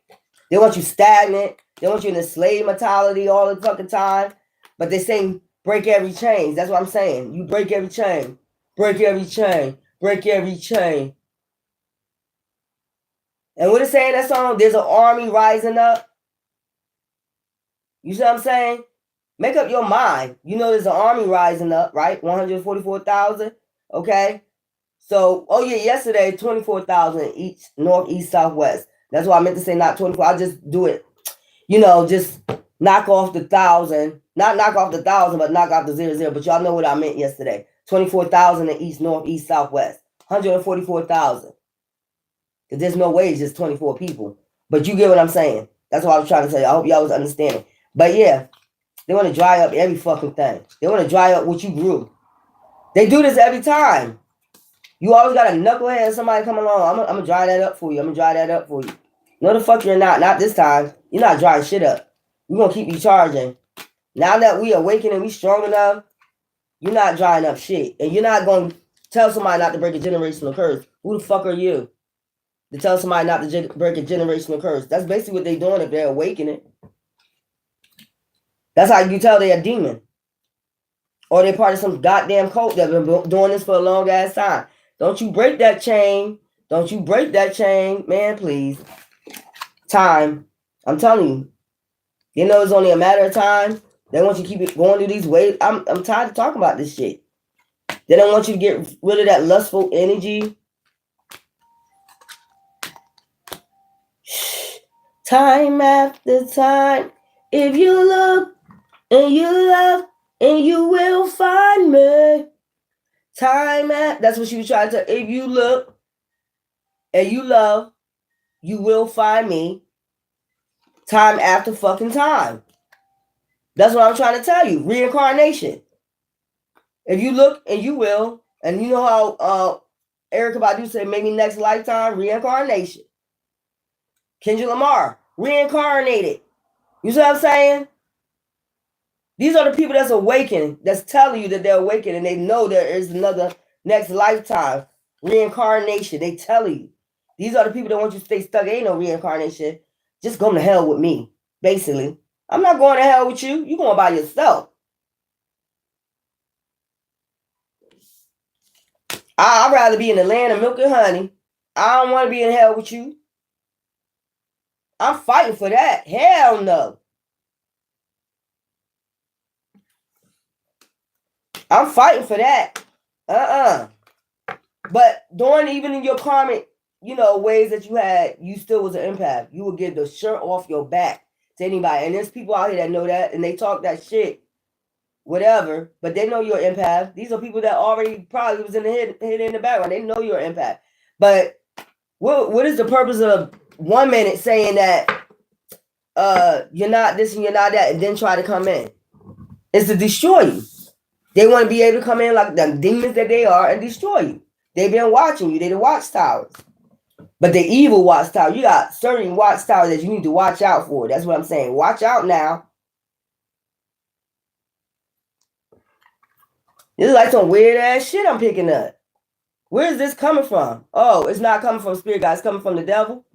They want you stagnant. They want you in a slave mentality all the fucking time. But they say break every chain. That's what I'm saying. You break every chain. Break every chain. Break every chain. And what it's saying that song, there's an army rising up. You see what I'm saying? Make up your mind. You know there's an army rising up, right? 144,000. Okay. So, oh yeah, yesterday, 24,000 each, north, east, southwest. That's why I meant to say not 24. I'll just do it. You know, just knock off the 1,000. Not knock off the 1,000, but knock off the 00. But y'all know what I meant yesterday. 24,000 in east, north, east, southwest. 144,000. Because there's no way it's just 24 people. But you get what I'm saying. That's what I was trying to tell you. I hope y'all was understanding. But yeah, they want to dry up every fucking thing. They want to dry up what you grew. They do this every time. You always got a knucklehead and somebody come along. I'm gonna dry that up for you. I'm gonna dry that up for you. No, the fuck you're not. Not this time. You're not drying shit up. We're gonna keep you charging. Now that we awaken and we strong enough, you're not drying up shit. And you're not gonna tell somebody not to break a generational curse. Who the fuck are you to tell somebody not to break a generational curse? That's basically what they're doing if they're awakening. That's how you tell they're a demon. Or they're part of some goddamn cult that's been doing this for a long ass time. Don't you break that chain. Don't you break that chain. Man, please. Time. I'm telling you. You know it's only a matter of time. They want you to keep it going through these waves. I'm tired of talking about this shit. They don't want you to get rid of that lustful energy. Time after time. If you look and you love and you will find me. That's what she was trying to tell. If you look and you love, you will find me. Time after fucking time. That's what I'm trying to tell you. Reincarnation. If you look and you will, and you know how Erykah Badu said maybe next lifetime, reincarnation. Kendrick Lamar, reincarnated. You see what I'm saying? These are the people that's awakening, that's telling you that they're awakening, and they know there is another next lifetime. Reincarnation. They tell you. These are the people that want you to stay stuck. Ain't no reincarnation. Just go to hell with me, basically. I'm not going to hell with you. You're going by yourself. I'd rather be in the land of milk and honey. I don't want to be in hell with you. I'm fighting for that. Hell no. I'm fighting for that. But during even in your karmic, ways that you had, you still was an empath. You would get the shirt off your back to anybody. And there's people out here that know that, and they talk that shit, whatever, but they know you're an empath. These are people that already probably was in the hidden in the background. They know you're an empath. But what is the purpose of 1 minute saying that you're not this and you're not that, and then try to come in? It's to destroy you. They want to be able to come in like the demons that they are and destroy you. They've been watching you. They're the watchtowers. But the evil watchtower, you got certain watchtowers that you need to watch out for. That's what I'm saying. Watch out now. This is like some weird ass shit I'm picking up. Where is this coming from? Oh, it's not coming from spirit guys. It's coming from the devil.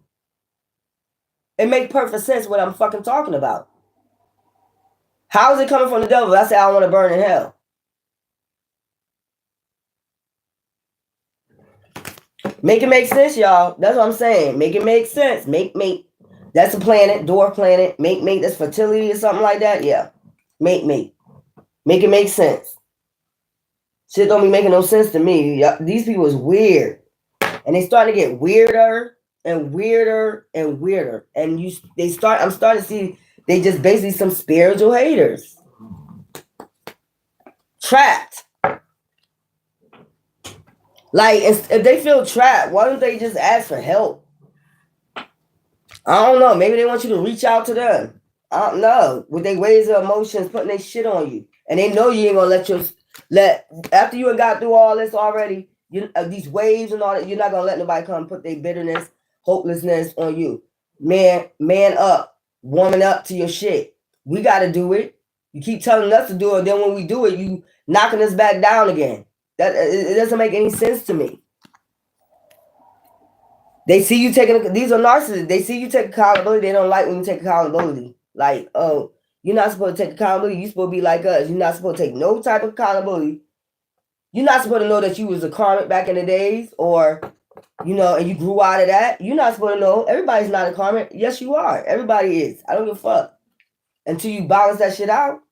It makes perfect sense what I'm fucking talking about. How is it coming from the devil? I say I want to burn in hell. Make it make sense, y'all. That's what I'm saying. Make it make sense. Make. That's a planet, dwarf planet. Make. That's fertility or something like that. Yeah. Make. Make it make sense. Shit don't be making no sense to me. These people is weird. And they starting to get weirder and weirder and weirder. And I'm starting to see they just basically some spiritual haters. Trapped. Like, if they feel trapped, why don't they just ask for help? I don't know. Maybe they want you to reach out to them. I don't know. With their ways of emotions, putting their shit on you. And they know you ain't going to after you got through all this already, these waves and all that, you're not going to let nobody come put their bitterness, hopelessness on you. Man up. Warming up to your shit. We got to do it. You keep telling us to do it. And then when we do it, you knocking us back down again. It doesn't make any sense to me. They see you taking, these are narcissists. They see you take accountability. They don't like when you take accountability. Like, oh, you're not supposed to take accountability. You're supposed to be like us. You're not supposed to take no type of accountability. You're not supposed to know that you was a karmic back in the days, or, and you grew out of that. You're not supposed to know. Everybody's not a karmic. Yes, you are. Everybody is. I don't give a fuck. Until you balance that shit out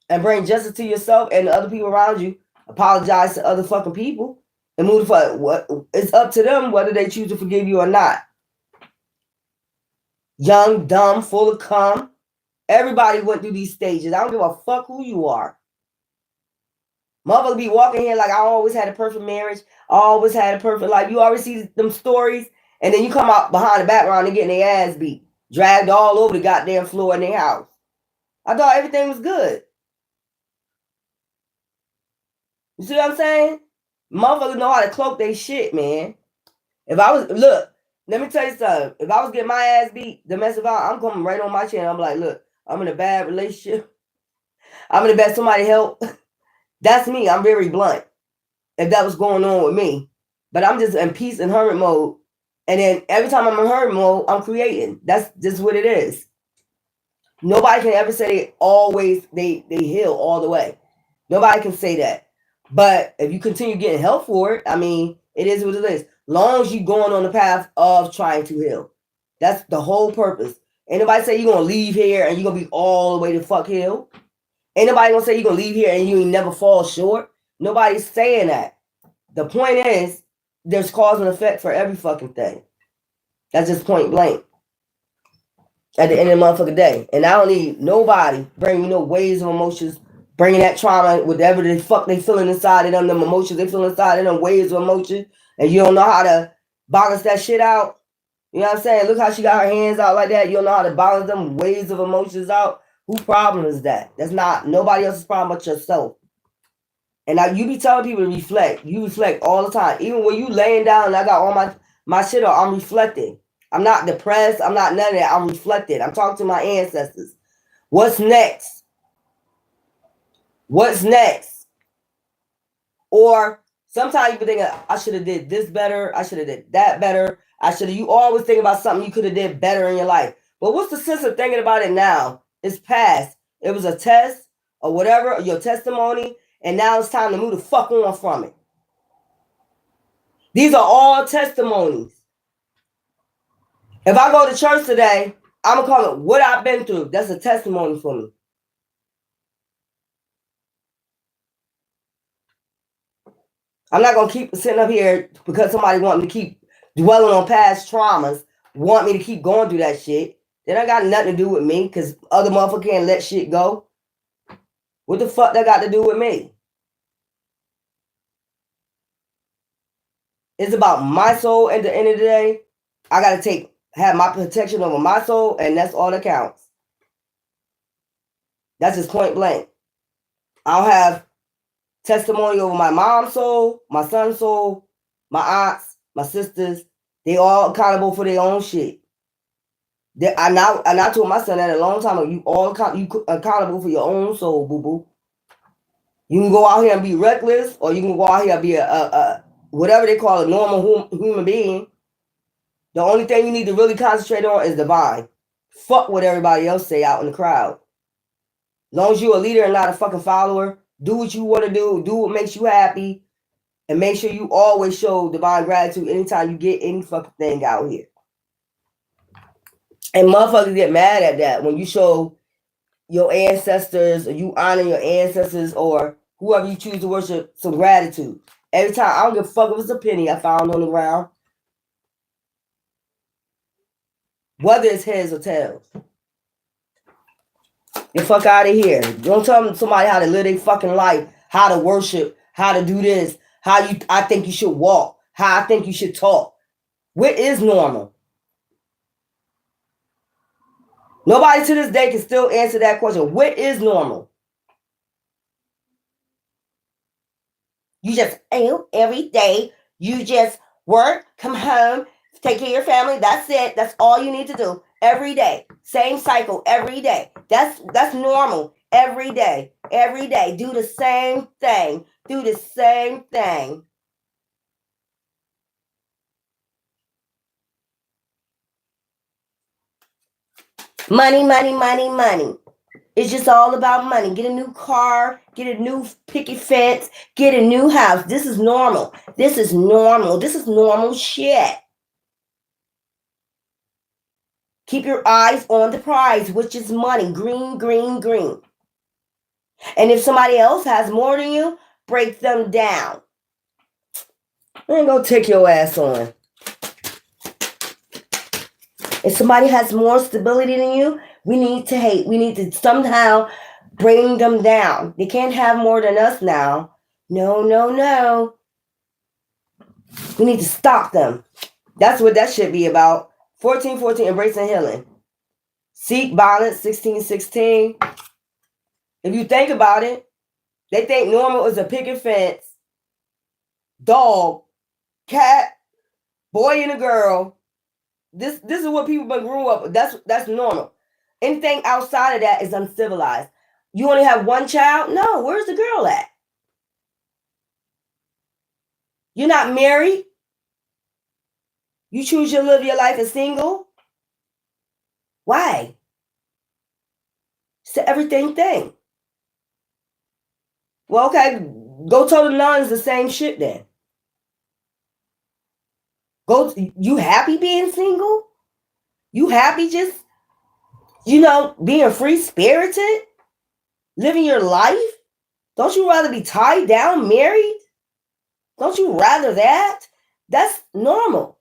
and bring justice to yourself and the other people around you, apologize to other fucking people, and move the fuck. What? It's up to them whether they choose to forgive you or not. Young, dumb, full of cum. Everybody went through these stages. I don't give a fuck who you are. Motherfuckers be walking here like I always had a perfect marriage. I always had a perfect life. You always see them stories, and then you come out behind the background and getting their ass beat. Dragged all over the goddamn floor in their house. I thought everything was good. You see what I'm saying? Motherfuckers know how to cloak their shit, man. If I was, look, let me tell you something. If I was getting my ass beat, domestic violence, I'm coming right on my channel. I'm like, look, I'm in a bad relationship. I'm in a bad, somebody help. That's me. I'm very blunt. If that was going on with me. But I'm just in peace and hermit mode. And then every time I'm in hermit mode, I'm creating. That's just what it is. Nobody can ever say they heal all the way. Nobody can say that. But if you continue getting help for it, I mean, it is what it is. Long as you're going on the path of trying to heal. That's the whole purpose. Ain't nobody say you're going to leave here and you're going to be all the way to fuck healed. Ain't nobody going to say you're going to leave here and you ain't never fall short. Nobody's saying that. The point is, there's cause and effect for every fucking thing. That's just point blank. At the end of the motherfucking day. And I don't need nobody bringing no waves of emotions, bringing that trauma, whatever the fuck they feeling inside of them emotions they feel inside of them, waves of emotion, and you don't know how to balance that shit out. You know what I'm saying? Look how she got her hands out like that. You don't know how to balance them waves of emotions out. Whose problem is that? That's not nobody else's problem but yourself. And now you be telling people to reflect. You reflect all the time. Even when you laying down and I got all my shit on, I'm reflecting. I'm not depressed. I'm not none of that. I'm reflecting. I'm talking to my ancestors. What's next? What's next? Or sometimes you can think, I should have did this better. I should have did that better. You always think about something you could have did better in your life. But what's the sense of thinking about it now? It's past. It was a test or whatever, or your testimony. And now it's time to move the fuck on from it. These are all testimonies. If I go to church today, I'm going to call it what I've been through. That's a testimony for me. I'm not going to keep sitting up here because somebody wants me to keep dwelling on past traumas, want me to keep going through that shit. That ain't got nothing to do with me because other motherfuckers can't let shit go. What the fuck that got to do with me? It's about my soul at the end of the day. I got to have my protection over my soul, and that's all that counts. That's just point blank. I'll have testimony over my mom's soul, my son's soul, my aunts, my sisters. They all accountable for their own shit. I told my son that a long time ago. You all accountable for your own soul, boo boo. You can go out here and be reckless, or you can go out here and be a whatever they call a normal human being. The only thing you need to really concentrate on is divine. Fuck what everybody else say out in the crowd. As long as you're a leader and not a fucking follower, do what you want to do what makes you happy, and make sure you always show divine gratitude anytime you get any fucking thing out here. And motherfuckers get mad at that when you show your ancestors, or you honor your ancestors, or whoever you choose to worship, some gratitude. Every time, I don't give a fuck if it's a penny I found on the ground. Whether it's heads or tails. Get fuck out of here. Don't tell somebody how to live their fucking life, how to worship, how to do this, I think you should walk, how I think you should talk. What is normal? Nobody to this day can still answer that question. What is normal? You just every day. You just work, come home, take care of your family. That's it. That's all you need to do every day. Same cycle every day. That's normal. Every day. Every day. Do the same thing. Do the same thing. Money, money, money, money. It's just all about money. Get a new car, get a new picket fence, get a new house. This is normal. This is normal. This is normal shit. Keep your eyes on the prize, which is money. Green, green, green. And if somebody else has more than you, break them down. And go take your ass on. If somebody has more stability than you, we need to somehow bring them down. They can't have more than us now. No, no, no. We need to stop them. That's what that should be about. 1414, embracing healing. Seek balance, 1616. If you think about it, they think normal is a picket fence dog, cat, boy and a girl. This is what people been grew up with. That's normal. Anything outside of that is uncivilized. You only have one child? No, where's the girl at? You're not married? You choose to live your life as single? Why? It's the everything thing. Well, okay, go tell the nuns the same shit then. You happy being single? You happy just, being free spirited? Living your life? Don't you rather be tied down, married? Don't you rather that? That's normal.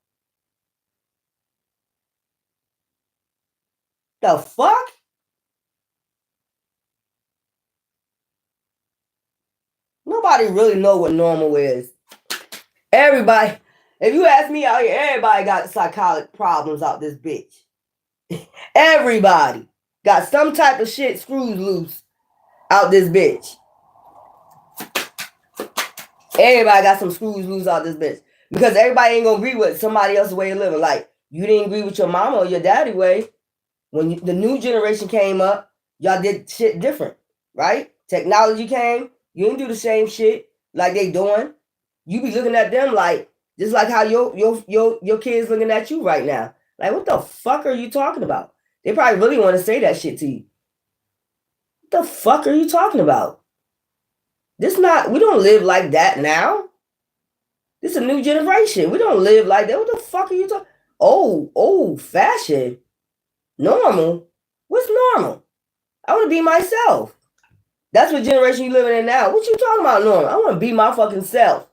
The fuck? Nobody really know what normal is. Everybody, if you ask me out here, everybody got psychotic problems out this bitch. Everybody got some type of shit screws loose out this bitch. Everybody got some screws loose out this bitch. Because everybody ain't gonna agree with somebody else's way of living. Like, you didn't agree with your mama or your daddy way. When the new generation came up, y'all did shit different, right? Technology came, you didn't do the same shit like they doing. You be looking at them like, just like how your kids looking at you right now. Like, what the fuck are you talking about? They probably really want to say that shit to you. What the fuck are you talking about? We don't live like that now. This is a new generation. We don't live like that. What the fuck are you talking? Old fashioned. Normal? What's normal? I want to be myself. That's what generation you living in now. What you talking about normal? I want to be my fucking self.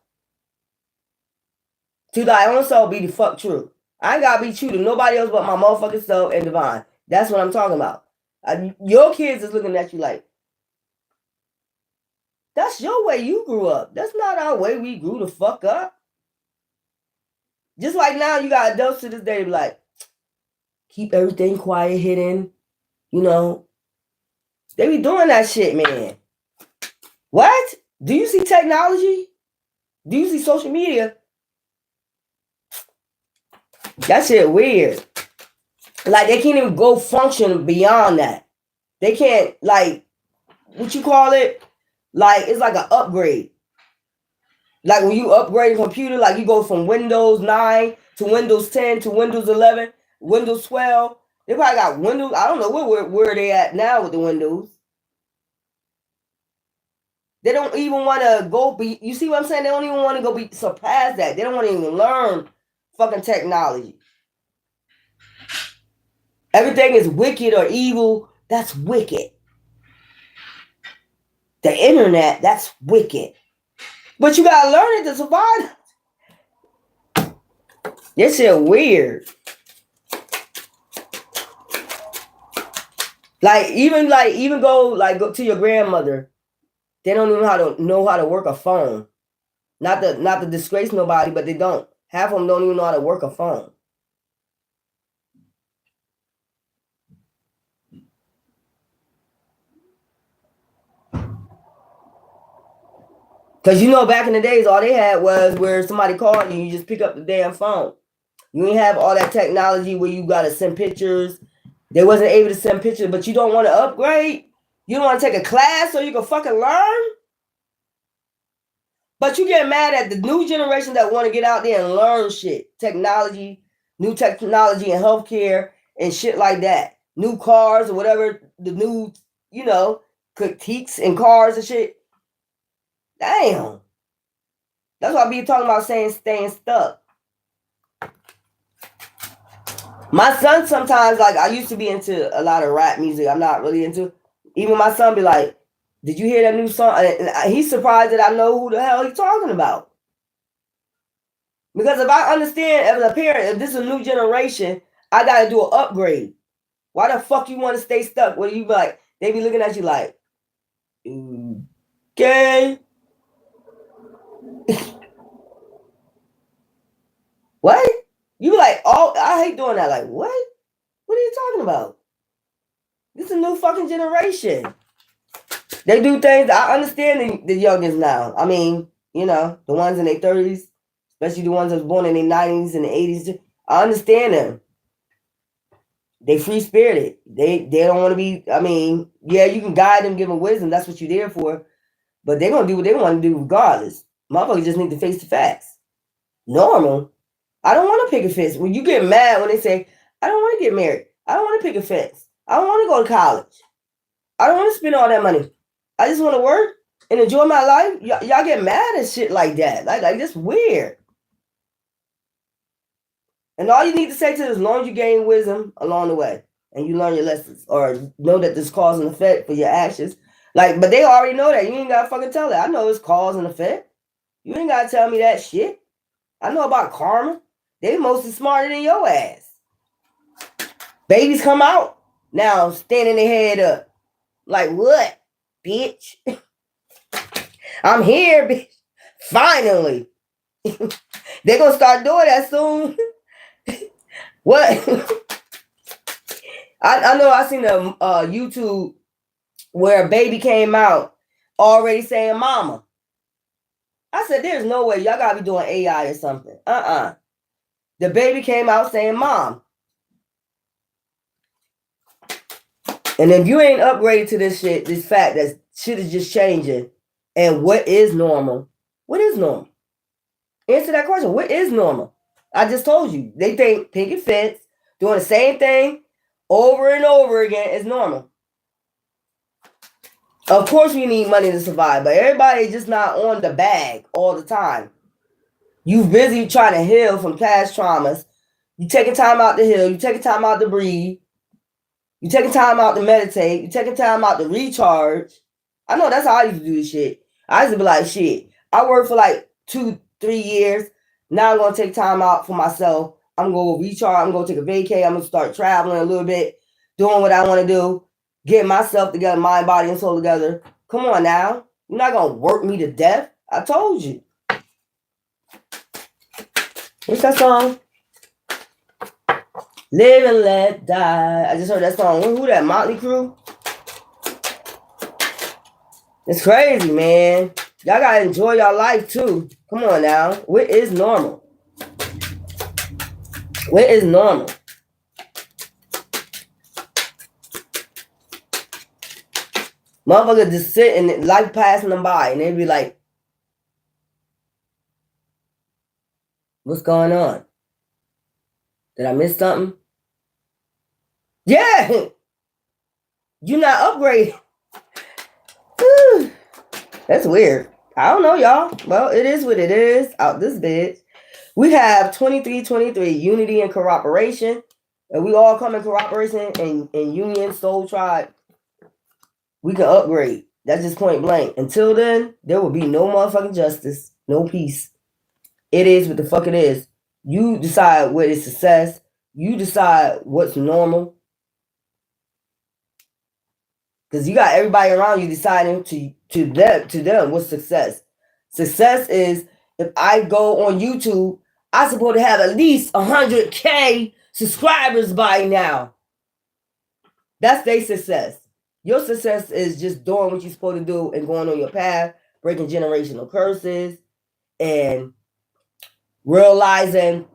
To thy own soul be the fuck true. I ain't gotta be true to nobody else but my motherfucking self and divine. That's what I'm talking about. Your kids is looking at you like, that's your way you grew up. That's not our way we grew the fuck up. Just like now, you got adults to this day be like, keep everything quiet, hidden. They be doing that shit, man. What? Do you see technology? Do you see social media? That shit weird. Like, they can't even go function beyond that. They can't, like, what you call it? Like, it's like an upgrade. Like, when you upgrade a computer, like, you go from Windows 9 to Windows 10 to Windows 11, Windows 12. They probably got Windows. I don't know where they at now with the Windows. They don't even want to go be, you see what I'm saying? They don't even want to go be surpass that. They don't want to even learn fucking technology. Everything is wicked or evil. That's wicked. The internet, that's wicked. But you gotta learn it to survive. This shit weird. Even go to your grandmother. They don't even know how to work a phone. Not to disgrace nobody, but they don't. Half of them don't even know how to work a phone. Because back in the days, all they had was where somebody called you, you just pick up the damn phone. You didn't have all that technology where you got to send pictures. They wasn't able to send pictures, but you don't want to upgrade? You don't want to take a class so you can fucking learn? But you get mad at the new generation that want to get out there and learn shit. Technology, new technology in healthcare and shit like that. New cars or whatever, the new, critiques in cars and shit. Damn. That's why I be talking about staying stuck. My son sometimes, like, I used to be into a lot of rap music. I'm not really into. Even my son be like, did you hear that new song? And he's surprised that I know who the hell he's talking about. Because if I understand as a parent, if this is a new generation, I got to do an upgrade. Why the fuck you want to stay stuck? Where you be like, they be looking at you like, okay. What? You be like, oh, I hate doing that. Like, what? What are you talking about? This is a new fucking generation. They do things. I understand the youngins now. I mean, You know, the ones in their 30s, especially the ones that was born in their 90s and the 80s. I understand them. They free spirited. They don't want to be. I mean, yeah, you can guide them, give them wisdom. That's what you're there for. But they're gonna do what they want to do regardless. Motherfuckers just need to face the facts. Normal. I don't want to pick a fence. When you get mad when they say, I don't want to get married. I don't want to pick a fence. I don't want to go to college. I don't want to spend all that money. I just want to work and enjoy my life. Y'all get mad at shit like that. Like that's weird. And all you need to say to them, as long as you gain wisdom along the way and you learn your lessons or know that there's cause and effect for your actions. Like, but they already know that. You ain't got to fucking tell that. I know it's cause and effect. You ain't got to tell me that shit. I know about karma. They mostly smarter than your ass. Babies come out now standing their head up. Like, what, bitch? I'm here, bitch. Finally. They're going to start doing that soon. What? I know I seen a YouTube where a baby came out already saying mama. I said, there's no way. Y'all got to be doing AI or something. The baby came out saying mom. And if you ain't upgraded to this shit, this fact that shit is just changing. And what is normal? What is normal? Answer that question. What is normal? I just told you. They think picket fence, doing the same thing over and over again is normal. Of course we need money to survive, but everybody just not on the bag all the time. You busy trying to heal from past traumas. You taking time out to heal. You taking time out to breathe. You taking time out to meditate. You taking time out to recharge. I know that's how I used to do this shit. I used to be like, shit, I worked for like 2-3 years. Now I'm going to take time out for myself. I'm going to recharge. I'm going to take a vacay. I'm going to start traveling a little bit, doing what I want to do, getting myself together, mind, body, and soul together. Come on now. You're not going to work me to death. I told you. What's that song? Live and let die. I just heard that song. Who that? Motley Crue? It's crazy, man. Y'all gotta enjoy your life too. Come on now. What is normal? What is normal? Motherfuckers just sit and life passing them by and they be like, what's going on? Did I miss something? Yeah! You're not upgraded. That's weird. I don't know, y'all. Well, it is what it is. Out this bitch. We have 2323, unity and cooperation. And we all come in cooperation and union, soul tribe. We can upgrade. That's just point blank. Until then, there will be no motherfucking justice. No peace. It is what the fuck it is. You decide what is success. You decide what's normal. Because you got everybody around you deciding to them what's success. Success is if I go on YouTube, I'm supposed to have at least 100K subscribers by now. That's their success. Your success is just doing what you're supposed to do and going on your path, breaking generational curses, and realizing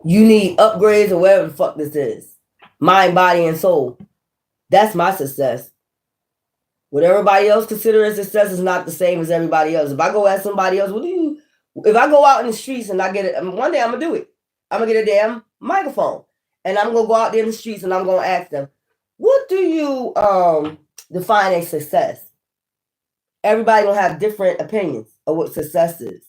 you need upgrades or whatever the fuck this is. Mind, body, and soul. That's my success. What everybody else considers success is not the same as everybody else. If I go ask somebody else, if I go out in the streets and I get it, one day I'm going to do it. I'm going to get a damn microphone. And I'm going to go out there in the streets and I'm going to ask them, what do you define as success? Everybody going to have different opinions of what success is.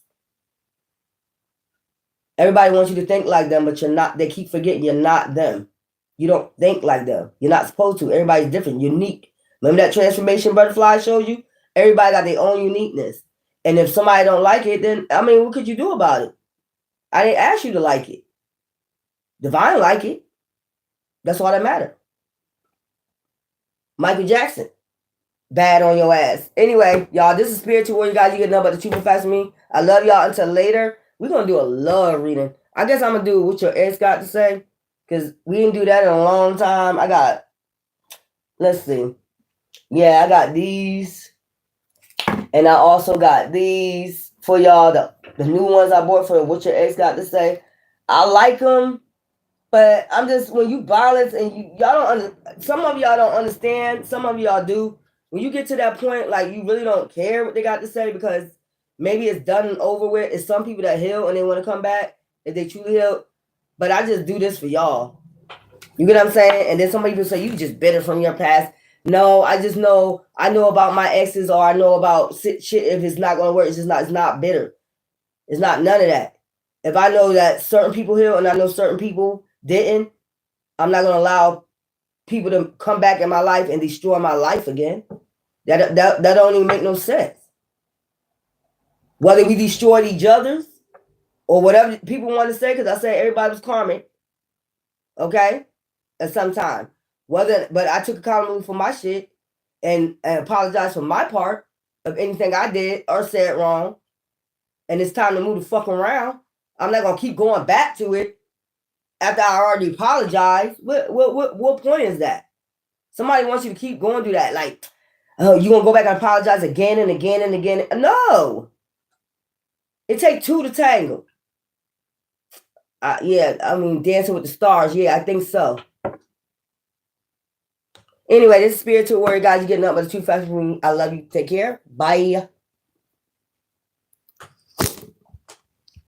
Everybody wants you to think like them, but you're not. They keep forgetting you're not them. You don't think like them. You're not supposed to. Everybody's different, unique. Remember that transformation butterfly showed you? Everybody got their own uniqueness. And if somebody don't like it, then, I mean, what could you do about it? I didn't ask you to like it. Divine like it. That's all that matters. Michael Jackson. Bad on your ass. Anyway, y'all, this is Spiritual Warrior. You guys, you get nothing but the truth and facts from me. I love y'all. Until later, we're going to do a love reading. I guess I'm going to do what your ex got to say. Because we didn't do that in a long time. I got, let's see. Yeah, I got these. And I also got these. for y'all, the new ones I bought for What Your Ex Got to Say. I like them, but I'm just, when you balance and some of y'all don't understand, some of y'all do. When you get to that point, like, you really don't care what they got to say because maybe it's done and over with. It's some people that heal and they want to come back if they truly heal. But I just do this for y'all. You get what I'm saying? And then some people say you just bitter from your past. No, I know about my exes, or I know about shit. If it's not gonna work, it's not bitter. It's not none of that. If I know that certain people heal and I know certain people didn't, I'm not gonna allow people to come back in my life and destroy my life again. That don't even make no sense. Whether we destroyed each other's or whatever people want to say, because I say everybody was karmic, okay, at some time. But I took accountability for my shit and apologized for my part of anything I did or said wrong. And it's time to move the fuck around. I'm not gonna keep going back to it after I already apologized. What point is that? Somebody wants you to keep going through that. Like, oh, you gonna go back and apologize again and again and again? No. It takes two to tangle. Yeah, I mean, Dancing with the Stars. Yeah, I think so. Anyway, this is Spiritual Warrior, guys. You're getting up with the 2 facts. I love you. Take care. Bye.